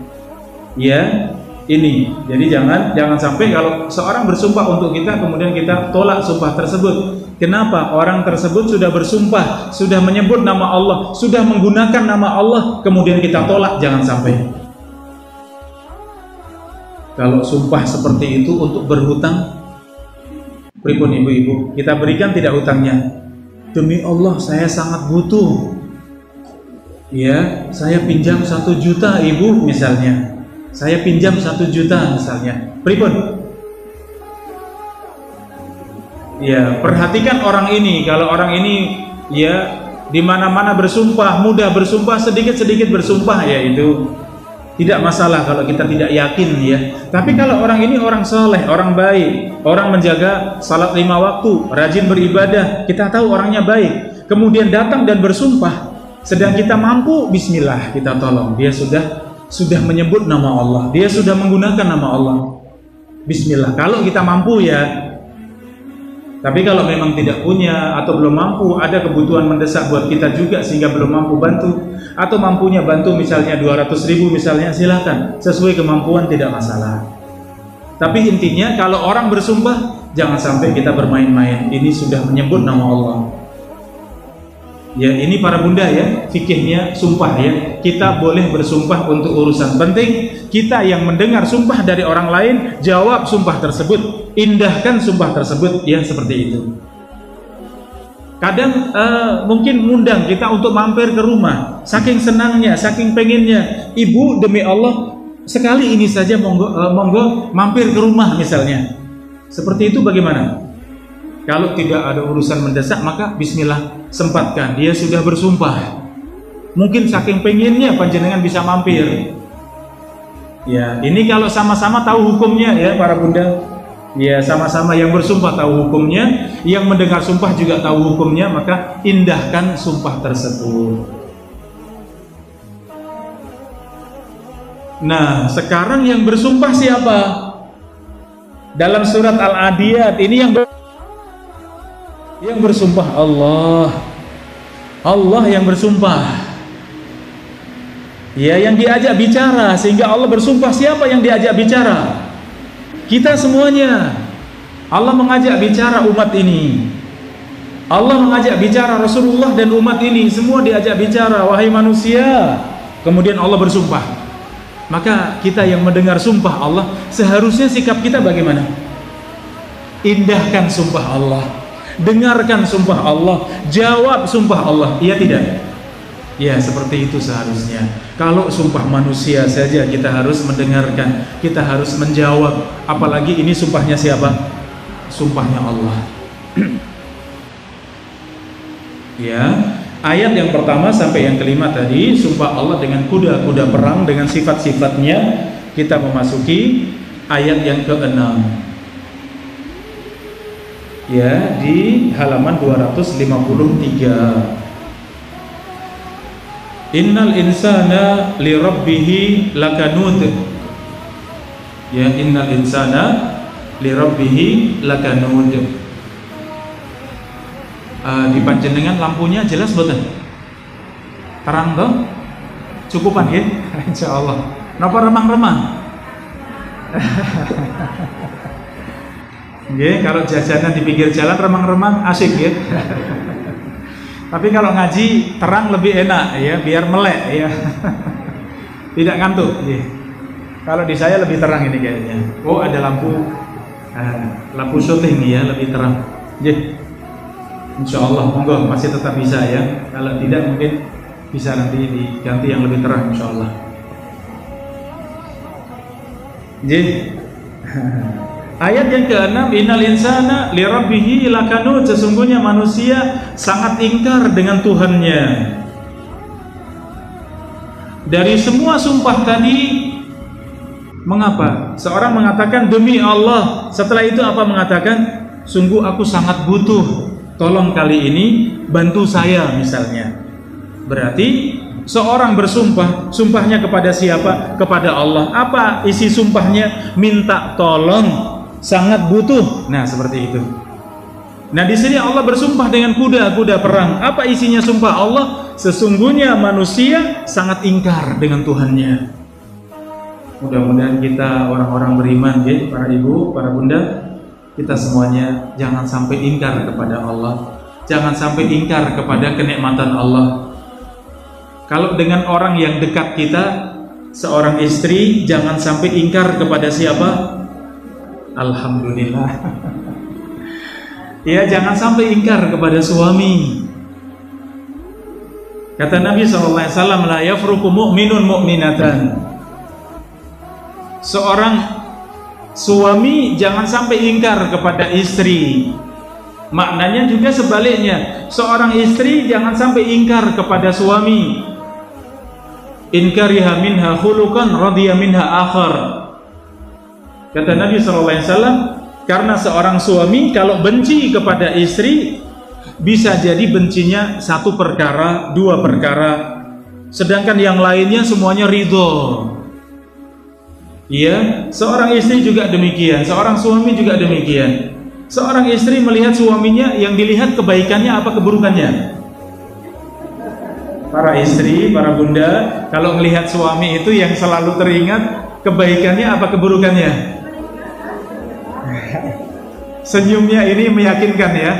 Ya, ini. Jadi jangan sampai kalau seorang bersumpah untuk kita kemudian kita tolak sumpah tersebut. Kenapa? Orang tersebut sudah bersumpah, sudah menyebut nama Allah, sudah menggunakan nama Allah, kemudian kita tolak, jangan sampai. Kalau sumpah seperti itu untuk berhutang, pripun ibu-ibu, kita berikan tidak hutangnya? Demi Allah saya sangat butuh. Ya, saya pinjam 1 juta ibu misalnya. Saya pinjam 1 juta misalnya. Pripun? Ya, perhatikan orang ini. Kalau orang ini ya di mana-mana bersumpah, mudah bersumpah, sedikit-sedikit bersumpah, ya itu tidak masalah kalau kita tidak yakin ya. Tapi kalau orang ini orang soleh, orang baik, orang menjaga salat 5 waktu, rajin beribadah, kita tahu orangnya baik, kemudian datang dan bersumpah, sedang kita mampu, bismillah kita tolong. Dia sudah menyebut nama Allah, dia sudah menggunakan nama Allah. Bismillah. Kalau kita mampu ya. Tapi kalau memang tidak punya atau belum mampu, ada kebutuhan mendesak buat kita juga sehingga belum mampu bantu, atau mampunya bantu misalnya 200.000 misalnya, silahkan, sesuai kemampuan, tidak masalah. Tapi intinya kalau orang bersumpah, jangan sampai kita bermain-main. Ini sudah menyebut nama Allah. Ya, ini para bunda ya, fikihnya sumpah ya. Kita boleh bersumpah untuk urusan penting. Kita yang mendengar sumpah dari orang lain, jawab sumpah tersebut, indahkan sumpah tersebut, ya seperti itu. Kadang mungkin mengundang kita untuk mampir ke rumah, saking senangnya, saking pengennya. Ibu, demi Allah, sekali ini saja monggo mampir ke rumah misalnya. Seperti itu bagaimana? Kalau tidak ada urusan mendesak, maka bismillah, sempatkan. Dia sudah bersumpah, mungkin saking pengennya panjenengan bisa mampir. Ya, ini kalau sama-sama tahu hukumnya ya para bunda. Ya, sama-sama yang bersumpah tahu hukumnya, yang mendengar sumpah juga tahu hukumnya, maka indahkan sumpah tersebut. Nah, sekarang yang bersumpah siapa? Dalam surat Al-Adiyat ini yang bersumpah Allah yang bersumpah. Ya, yang diajak bicara, sehingga Allah bersumpah. Siapa yang diajak bicara? Kita semuanya. Allah mengajak bicara umat ini. Allah mengajak bicara Rasulullah dan umat ini, semua diajak bicara, wahai manusia. Kemudian Allah bersumpah. Maka kita yang mendengar sumpah Allah, seharusnya sikap kita bagaimana? Indahkan sumpah Allah, dengarkan sumpah Allah, jawab sumpah Allah. Iya tidak? Ya, seperti itu seharusnya. Kalau sumpah manusia saja kita harus mendengarkan, kita harus menjawab, apalagi ini sumpahnya siapa? Sumpahnya Allah. Ya, ayat yang pertama sampai yang kelima tadi, sumpah Allah dengan kuda-kuda perang dengan sifat-sifatnya. Kita memasuki ayat yang ke-6. Ya, di halaman 253. Innal insana li rabbihi lakanud. Ya, innal insana li rabbihi lakanud. Di panjenengan lampunya jelas betul? Terang toh? Cukupan ya? Insyaallah. Napa remang-remang? Nggih, kalau jajanan di pinggir jalan remang-remang asik ya. Tapi kalau ngaji terang lebih enak ya, biar melek ya. Tidak ngantuk ya. Kalau di saya lebih terang ini kayaknya. Oh, ada lampu syuting ya, lebih terang. Ya. Insyaallah monggo masih tetap bisa ya. Kalau tidak mungkin bisa nanti diganti yang lebih terang insyaallah. Jadi ayat yang ke-6, innal insana li rabbihi lakanud, sesungguhnya manusia sangat ingkar dengan Tuhannya. Dari semua sumpah tadi, mengapa? Seorang mengatakan demi Allah, setelah itu apa mengatakan? Sungguh aku sangat butuh, tolong kali ini bantu saya misalnya. Berarti seorang bersumpah, sumpahnya kepada siapa? Kepada Allah. Apa isi sumpahnya? Minta tolong, sangat butuh. Nah, seperti itu. Nah, di sini Allah bersumpah dengan kuda-kuda perang. Apa isinya sumpah Allah? Sesungguhnya manusia sangat ingkar dengan Tuhannya. Mudah-mudahan kita orang-orang beriman, ya, para ibu, para bunda, kita semuanya jangan sampai ingkar kepada Allah. Jangan sampai ingkar kepada kenikmatan Allah. Kalau dengan orang yang dekat kita, seorang istri, jangan sampai ingkar kepada siapa? Alhamdulillah. Ya, jangan sampai ingkar kepada suami. Kata Nabi SAW, la yafruqu mu'minun mu'minatan. Seorang suami jangan sampai ingkar kepada istri. Maknanya juga sebaliknya, seorang istri jangan sampai ingkar kepada suami. In kariha minha khuluqan radiya minha akhar. Kata Nabi SAW, karena seorang suami kalau benci kepada istri, bisa jadi bencinya satu perkara, dua perkara, sedangkan yang lainnya semuanya ridho. Iya, seorang istri juga demikian, seorang suami juga demikian. Seorang istri melihat suaminya, yang dilihat kebaikannya apa keburukannya? Para istri, para bunda, kalau melihat suami itu yang selalu teringat kebaikannya apa keburukannya? Senyumnya ini meyakinkan ya.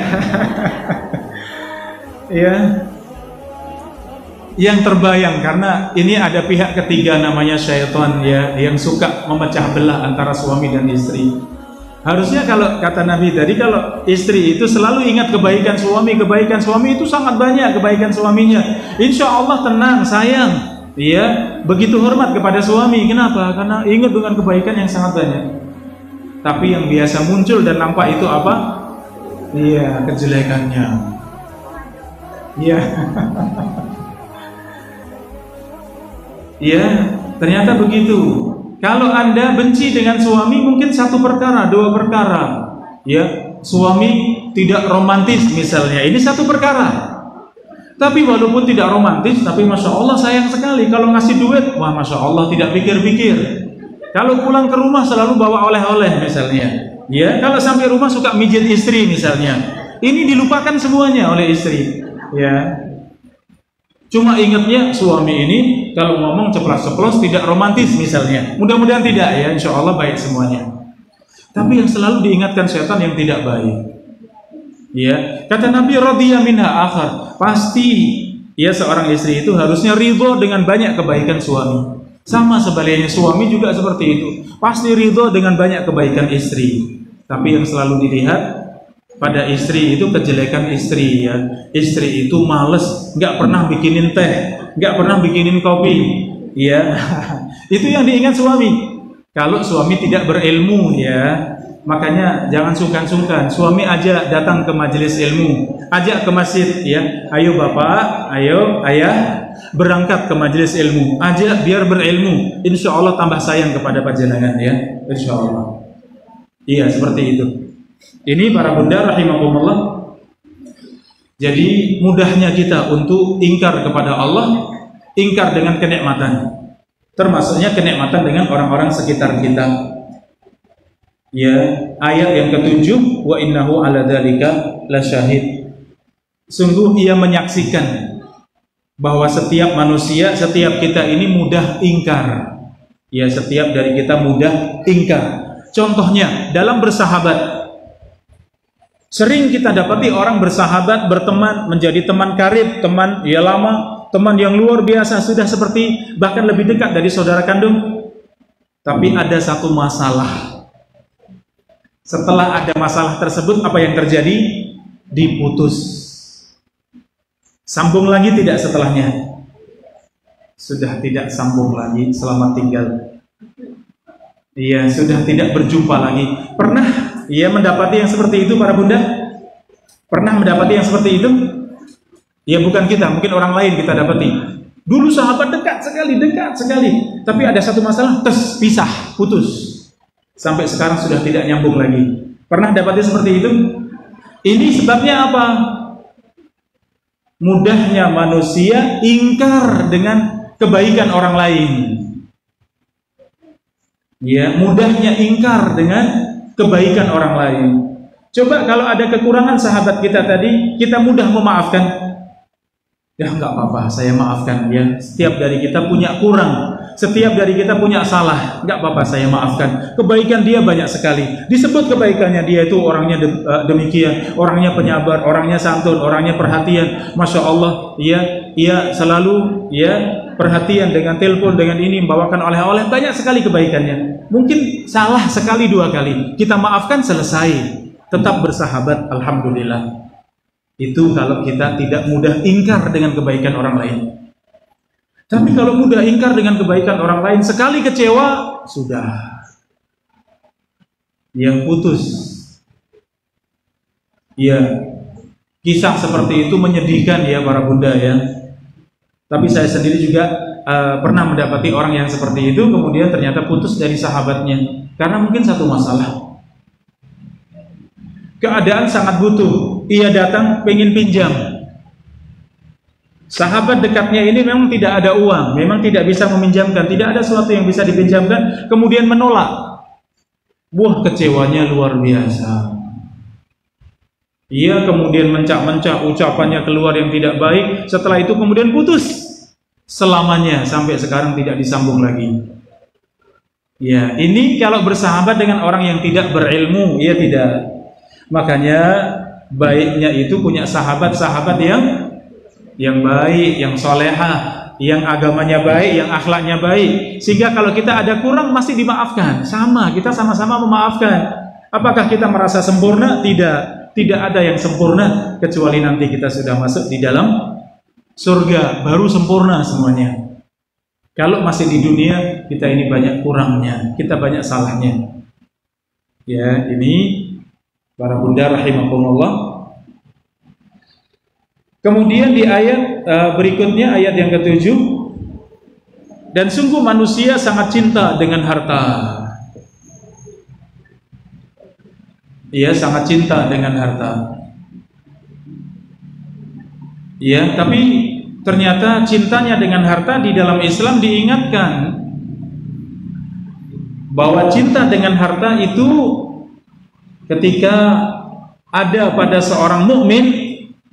Ya. Yang terbayang, karena ini ada pihak ketiga namanya syaitan ya, yang suka memecah belah antara suami dan istri. Harusnya kalau kata Nabi tadi, kalau istri itu selalu ingat kebaikan suami itu sangat banyak kebaikan suaminya. Insya Allah tenang, sayang, ya, begitu hormat kepada suami. Kenapa? Karena ingat dengan kebaikan yang sangat banyak. Tapi yang biasa muncul dan nampak itu apa? Iya, kejelekannya. Iya. Ya, ternyata begitu. Kalau Anda benci dengan suami mungkin satu perkara, dua perkara. Ya, suami tidak romantis misalnya, ini satu perkara. Tapi walaupun tidak romantis, tapi Masya Allah sayang sekali. Kalau ngasih duit, wah Masya Allah tidak pikir-pikir. Kalau pulang ke rumah selalu bawa oleh-oleh misalnya. Ya, kalau sampai rumah suka mijit istri misalnya. Ini dilupakan semuanya oleh istri. Ya. Cuma ingatnya suami ini kalau ngomong ceplas-ceplos tidak romantis misalnya. Mudah-mudahan tidak ya, insya Allah baik semuanya. Tapi yang selalu diingatkan setan yang tidak baik. Ya, kata Nabi radhiya minha akhar. Pasti ya seorang istri itu harusnya ridho dengan banyak kebaikan suami. Sama sebaliknya suami juga seperti itu. Pasti ridho dengan banyak kebaikan istri. Tapi yang selalu dilihat pada istri itu kejelekan istri ya. Istri itu males, nggak pernah bikinin teh, nggak pernah bikinin kopi, ya. Itu yang diingat suami. Kalau suami tidak berilmu ya, makanya jangan sungkan-sungkan. Suami aja datang ke majelis ilmu, ajak ke masjid ya. Ayo bapak, ayo ayah, berangkat ke majelis ilmu, ajak biar berilmu. Insya Allah tambah sayang kepada panjenengan ya. Insya Allah. Iya seperti itu. Ini para bunda rahimakumullah. Jadi mudahnya kita untuk ingkar kepada Allah, ingkar dengan kenikmatan, termasuknya kenikmatan dengan orang-orang sekitar kita. Ya, ayat yang ketujuh, wa innahu ala dzalika lasyahid. Sungguh ia menyaksikan bahwa setiap manusia, setiap kita ini mudah ingkar. Ya, setiap dari kita mudah ingkar. Contohnya dalam bersahabat. Sering kita dapati orang bersahabat, berteman, menjadi teman karib, teman ya lama, teman yang luar biasa, sudah seperti bahkan lebih dekat dari saudara kandung. Tapi ada satu masalah. Setelah ada masalah tersebut, apa yang terjadi? Diputus. Sambung lagi tidak setelahnya? Sudah tidak sambung lagi, selamat tinggal. Iya, sudah tidak berjumpa lagi. Pernah ia mendapati yang seperti itu para bunda? Pernah mendapati yang seperti itu? Ya bukan kita, mungkin orang lain kita dapati. Dulu sahabat dekat sekali. Tapi ada satu masalah, pisah, putus. Sampai sekarang sudah tidak nyambung lagi. Pernah dapati seperti itu? Ini sebabnya apa? Mudahnya manusia ingkar dengan kebaikan orang lain. Ya, mudahnya ingkar dengan kebaikan orang lain. Coba kalau ada kekurangan sahabat kita tadi, kita mudah memaafkan. Ya enggak apa-apa, saya maafkan ya. Setiap dari kita punya kurang, setiap dari kita punya salah. Enggak apa-apa, saya maafkan. Kebaikan dia banyak sekali. Disebut kebaikannya dia itu orangnya demikian, orangnya penyabar, orangnya santun, orangnya perhatian. Masya Allah, ia selalu perhatian dengan telepon, dengan ini, membawakan oleh-oleh, banyak sekali kebaikannya. Mungkin salah sekali dua kali, kita maafkan, selesai, tetap bersahabat, alhamdulillah. Itu kalau kita tidak mudah ingkar dengan kebaikan orang lain. Tapi kalau mudah ingkar dengan kebaikan orang lain, sekali kecewa, sudah yang putus. Ya, kisah seperti itu menyedihkan ya para bunda ya. Tapi saya sendiri juga pernah mendapati orang yang seperti itu, kemudian ternyata putus dari sahabatnya karena mungkin satu masalah. Keadaan sangat butuh, ia datang pengen pinjam. Sahabat dekatnya ini memang tidak ada uang, memang tidak bisa meminjamkan, tidak ada sesuatu yang bisa dipinjamkan, kemudian menolak. Wah, kecewanya luar biasa. Ia kemudian mencak-mencak, ucapannya keluar yang tidak baik, setelah itu kemudian putus selamanya sampai sekarang tidak disambung lagi. Ya, ini kalau bersahabat dengan orang yang tidak berilmu, ya tidak. Makanya baiknya itu punya sahabat-sahabat yang baik, yang solehah, yang agamanya baik, yang akhlaknya baik, sehingga kalau kita ada kurang masih dimaafkan. Sama, kita sama-sama memaafkan. Apakah kita merasa sempurna? Tidak ada yang sempurna kecuali nanti kita sudah masuk di dalam surga baru sempurna semuanya. Kalau masih di dunia kita ini banyak kurangnya, kita banyak salahnya. Ya, ini para bunda rahimakumullah. Kemudian di ayat berikutnya, ayat yang ke-7, dan sungguh manusia sangat cinta dengan harta. Ia sangat cinta dengan harta. Ya, tapi ternyata cintanya dengan harta di dalam Islam diingatkan bahwa cinta dengan harta itu ketika ada pada seorang mukmin,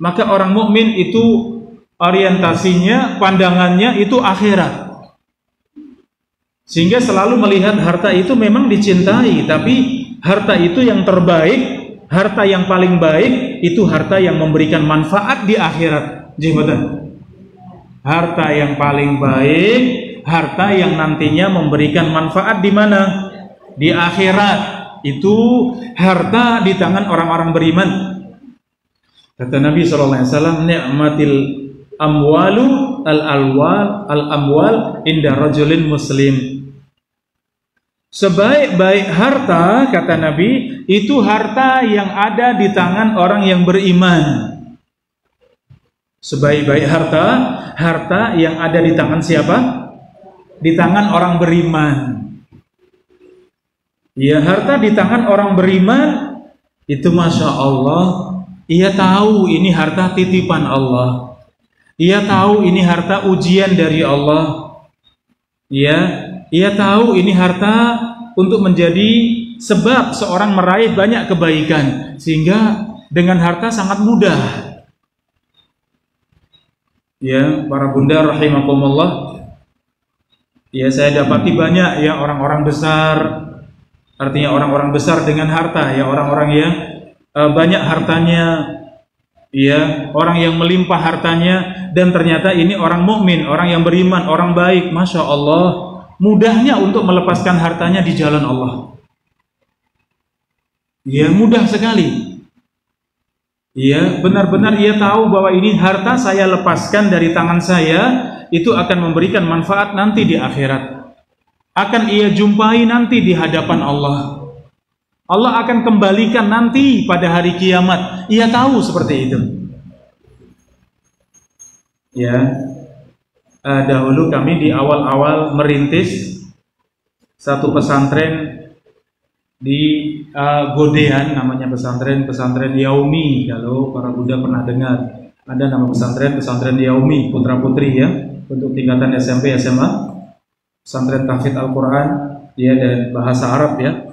maka orang mukmin itu orientasinya, pandangannya itu akhirat. Sehingga selalu melihat harta itu memang dicintai, tapi harta itu yang terbaik, harta yang paling baik itu harta yang memberikan manfaat di akhirat. Jihbadan. Harta yang paling baik, harta yang nantinya memberikan manfaat di mana? Di akhirat. Itu harta di tangan orang-orang beriman. Kata Nabi SAW, ni'matil amwalu al-amwal inda rajulin muslim. Sebaik-baik harta, kata Nabi, itu harta yang ada di tangan orang yang beriman. Sebaik-baik harta, harta yang ada di tangan siapa? Di tangan orang beriman. Ya, harta di tangan orang beriman itu Masya Allah, ia tahu ini harta titipan Allah. Ia tahu ini harta ujian dari Allah. Ya, ia tahu ini harta untuk menjadi sebab seorang meraih banyak kebaikan, sehingga dengan harta sangat mudah. Ya, para bunda rahimakumullah. Ya, saya dapati banyak ya orang-orang besar, artinya orang-orang besar dengan harta, ya orang-orang yang banyak hartanya, ya orang yang melimpah hartanya, dan ternyata ini orang mukmin, orang yang beriman, orang baik. Masya Allah, mudahnya untuk melepaskan hartanya di jalan Allah. Ya, mudah sekali. Ya, benar-benar ia tahu bahwa ini harta saya lepaskan dari tangan saya, itu akan memberikan manfaat nanti di akhirat. Akan ia jumpai nanti di hadapan Allah. Allah akan kembalikan nanti pada hari kiamat. Ia tahu seperti itu. Ya, dahulu kami di awal-awal merintis satu pesantren di Godean, namanya pesantren Yaumi. Kalau para Buddha pernah dengar, ada nama pesantren Yaumi, putra putri ya, untuk tingkatan SMP SMA, pesantren tahfidz Al-Quran ya, dan bahasa Arab ya.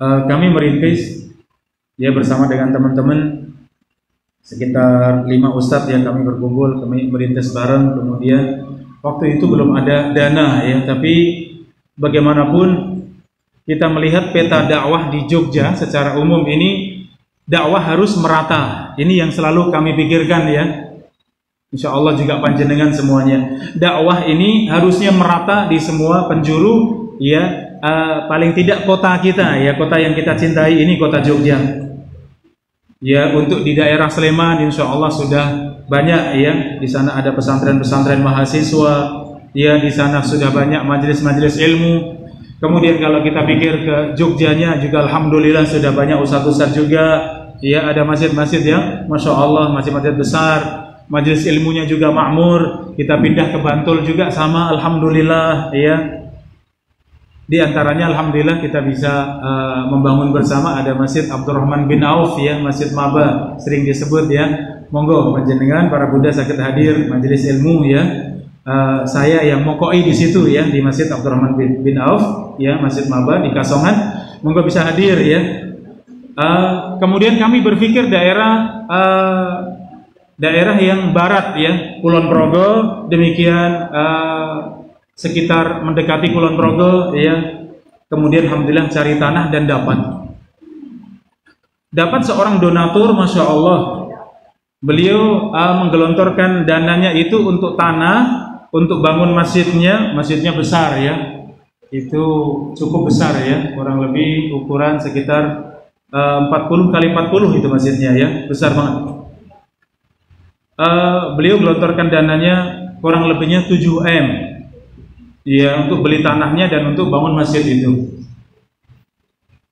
Kami merintis ya bersama dengan teman-teman sekitar 5 ustadz yang kami berkumpul, kami merintis bareng. Kemudian waktu itu belum ada dana ya, tapi bagaimanapun kita melihat peta dakwah di Jogja secara umum ini, dakwah harus merata. Ini yang selalu kami pikirkan ya. Insya Allah juga panjenengan semuanya. Dakwah ini harusnya merata di semua penjuru ya. Paling tidak kota kita ya, kota yang kita cintai ini, kota Jogja. Ya, untuk di daerah Sleman insya Allah sudah banyak ya. Di sana ada pesantren-pesantren mahasiswa. Ya, di sana sudah banyak majelis-majelis ilmu. Kemudian kalau kita pikir ke Jogjanya juga alhamdulillah sudah banyak ustadz-ustadz juga. Ya, ada masjid-masjid yang Masya Allah, masjid-masjid besar. Majelis ilmunya juga makmur. Kita pindah ke Bantul juga sama, alhamdulillah ya. Di antaranya alhamdulillah kita bisa membangun bersama, ada Masjid Abdurrahman bin Auf ya, Masjid Maba sering disebut ya. Monggo panjenengan para Buddha sakit hadir majelis ilmu ya. Saya yang mokoi di situ ya, di Masjid Abdurrahman bin Auf ya, Masjid Maba di Kasongan. Monggo bisa hadir ya. Kemudian kami berpikir daerah yang barat ya, Kulon Progo, demikian sekitar mendekati Kulon Progo ya. Kemudian alhamdulillah cari tanah dan dapat seorang donatur, masya Allah. Beliau menggelontorkan dananya itu untuk tanah, untuk bangun masjidnya besar ya. Itu cukup besar ya, kurang lebih ukuran sekitar 40 kali 40 itu masjidnya ya, besar banget. Beliau gelontorkan dananya kurang lebihnya 7M ya, untuk beli tanahnya dan untuk bangun masjid itu.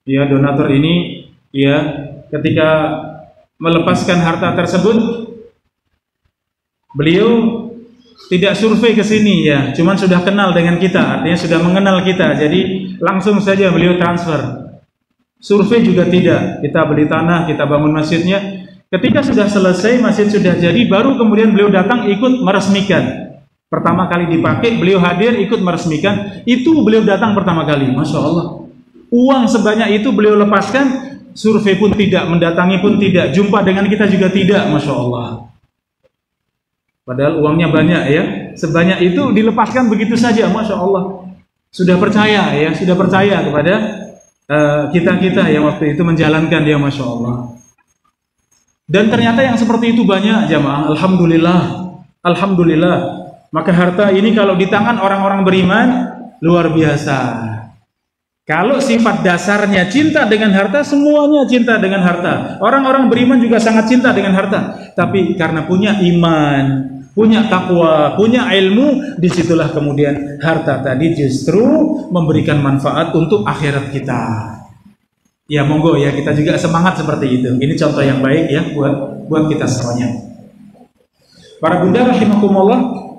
Ya, donatur ini ya, ketika melepaskan harta tersebut, beliau tidak survei ke sini ya, cuman sudah kenal dengan kita, artinya sudah mengenal kita, jadi langsung saja beliau transfer. Survei juga tidak, kita beli tanah, kita bangun masjidnya. Ketika sudah selesai, masjid sudah jadi, baru kemudian beliau datang ikut meresmikan. Pertama kali dipakai, beliau hadir ikut meresmikan, itu beliau datang pertama kali, masya Allah. Uang sebanyak itu beliau lepaskan, survei pun tidak, mendatangi pun tidak, jumpa dengan kita juga tidak, masya Allah. Padahal uangnya banyak ya, sebanyak itu dilepaskan begitu saja, masya Allah. Sudah percaya ya, sudah percaya kepada kita yang waktu itu menjalankan dia, masya Allah. Dan ternyata yang seperti itu banyak jamaah, alhamdulillah, alhamdulillah. Maka harta ini kalau di tangan orang-orang beriman luar biasa. Kalau sifat dasarnya cinta dengan harta, semuanya cinta dengan harta. Orang-orang beriman juga sangat cinta dengan harta. Tapi karena punya iman, punya takwa, punya ilmu, disitulah kemudian harta tadi justru memberikan manfaat untuk akhirat kita. Ya monggo ya, kita juga semangat seperti itu. Ini contoh yang baik ya buat kita semuanya. Para bunda rahimakumullah.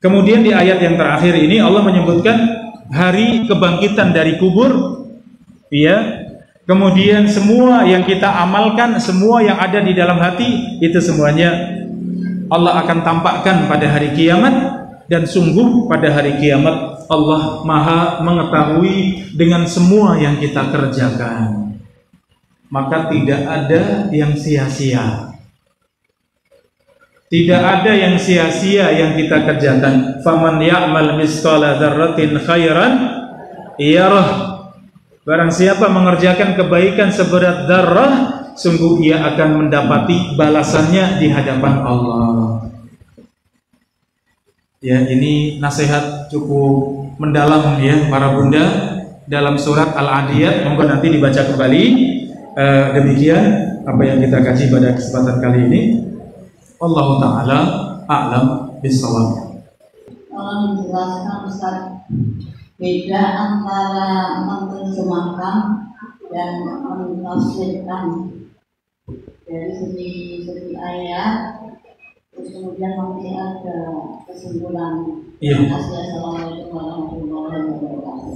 Kemudian di ayat yang terakhir ini Allah menyebutkan hari kebangkitan dari kubur, ya. Kemudian semua yang kita amalkan, semua yang ada di dalam hati, itu semuanya Allah akan tampakkan pada hari kiamat. Dan sungguh pada hari kiamat Allah maha mengetahui dengan semua yang kita kerjakan. Maka tidak ada yang sia-sia. Tidak ada yang sia-sia yang kita kerjakan. Faman ya'mal misqala dzarratin khairan yarah. Barang siapa mengerjakan kebaikan seberat dzarrah, sungguh ia akan mendapati balasannya di hadapan Allah. Ya, ini nasihat cukup mendalam ya para bunda dalam surat Al-Adiyat. Monggo nanti dibaca kembali. Demikian apa yang kita kaji pada kesempatan kali ini. Wallahu ta'ala a'lam bishawab. Tolong menjelaskan Ustaz, beda antara menerjemahkan dan menafsirkan dari segi ayat, terus kemudian nanti ada kesimpulan. Iya. Assalamualaikum warahmatullahi wabarakatuh.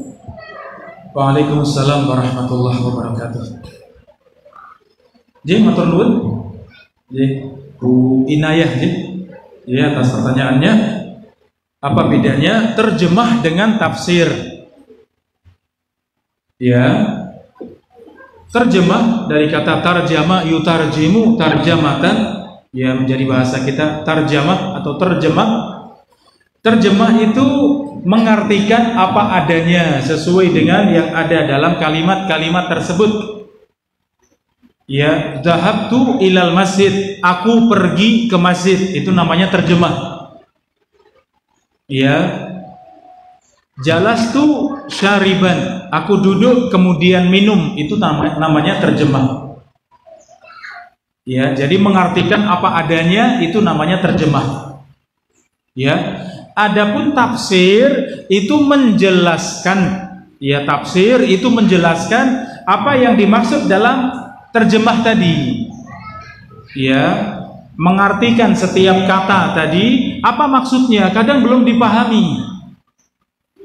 Waalaikumsalam warahmatullahi wabarakatuh. Jadi matur nuwun. Jadi Bu Inayah ya atas pertanyaannya, apa bedanya terjemah dengan tafsir? Ya, terjemah dari kata tarjama yutarjimu tarjamatan, ya menjadi bahasa kita tarjamah atau terjemah. Terjemah itu mengartikan apa adanya sesuai dengan yang ada dalam kalimat-kalimat tersebut. Ya, dhahabtu ilal masjid, aku pergi ke masjid, itu namanya terjemah. Ya, jalastu syariban, aku duduk kemudian minum, itu namanya terjemah. Ya, jadi mengartikan apa adanya itu namanya terjemah. Ya, adapun tafsir itu menjelaskan, ya tafsir itu menjelaskan apa yang dimaksud dalam terjemah tadi, ya, mengartikan setiap kata tadi apa maksudnya, kadang belum dipahami.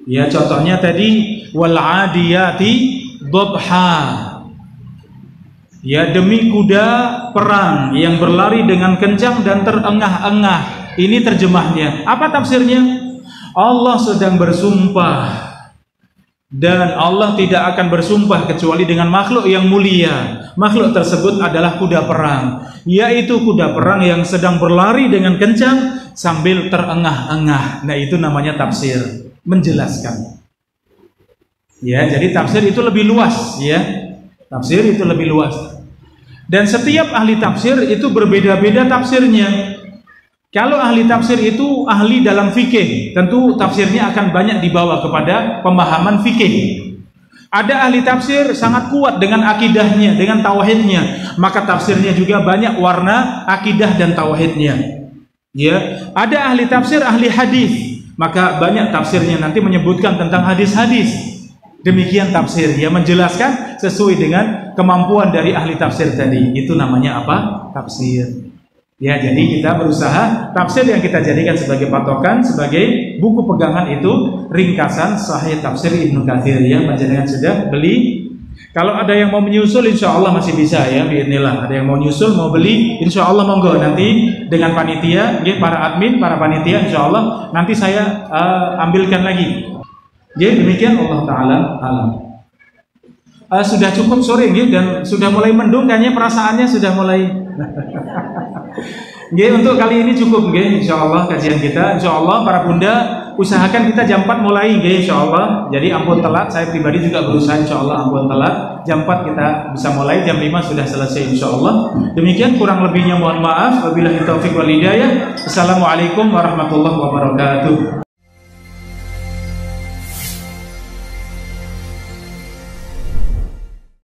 Ya, contohnya tadi wal adiyati dhabha. Ya, demi kuda perang yang berlari dengan kencang dan terengah-engah. Ini terjemahnya. Apa tafsirnya? Allah sedang bersumpah Dan Allah tidak akan bersumpah kecuali dengan makhluk yang mulia. Makhluk tersebut adalah kuda perang, yaitu kuda perang yang sedang berlari dengan kencang sambil terengah-engah. Nah, itu namanya tafsir, menjelaskan. Ya, jadi tafsir itu lebih luas, ya. Tafsir itu lebih luas. Dan setiap ahli tafsir itu berbeda-beda tafsirnya. Kalau ahli tafsir itu ahli dalam fikih, tentu tafsirnya akan banyak dibawa kepada pemahaman fikih. Ada ahli tafsir sangat kuat dengan akidahnya, dengan tauhidnya, maka tafsirnya juga banyak warna akidah dan tauhidnya. Ya, ada ahli tafsir ahli hadis, maka banyak tafsirnya nanti menyebutkan tentang hadis-hadis. Demikian tafsir, dia menjelaskan sesuai dengan kemampuan dari ahli tafsir tadi. Itu namanya apa? Tafsir. Ya, jadi kita berusaha tafsir yang kita jadikan sebagai patokan, sebagai buku pegangan itu ringkasan Sahih Tafsir Ibnu Katsir, ya. Panjenengan sudah beli. Kalau ada yang mau menyusul, insya Allah masih bisa, ya. Biidznillah. Ada yang mau nyusul, mau beli, insya Allah monggo. Nanti dengan panitia, ya, para admin, para panitia, insya Allah nanti saya ambilkan lagi. Jadi demikian, Allah Taala alam. Sudah cukup sore, ya, dan sudah mulai mendung, kayaknya perasaannya sudah mulai. Untuk kali ini cukup, insyaallah kajian kita. Insyaallah para bunda usahakan kita jam 4 mulai, insyaallah. Jadi ampun telat, saya pribadi juga berusaha insyaallah ampun telat. Jam 4 kita bisa mulai, jam 5 sudah selesai insyaallah. Demikian, kurang lebihnya mohon maaf. Wabillahi taufiq wal hidayah. Assalamualaikum warahmatullahi wabarakatuh.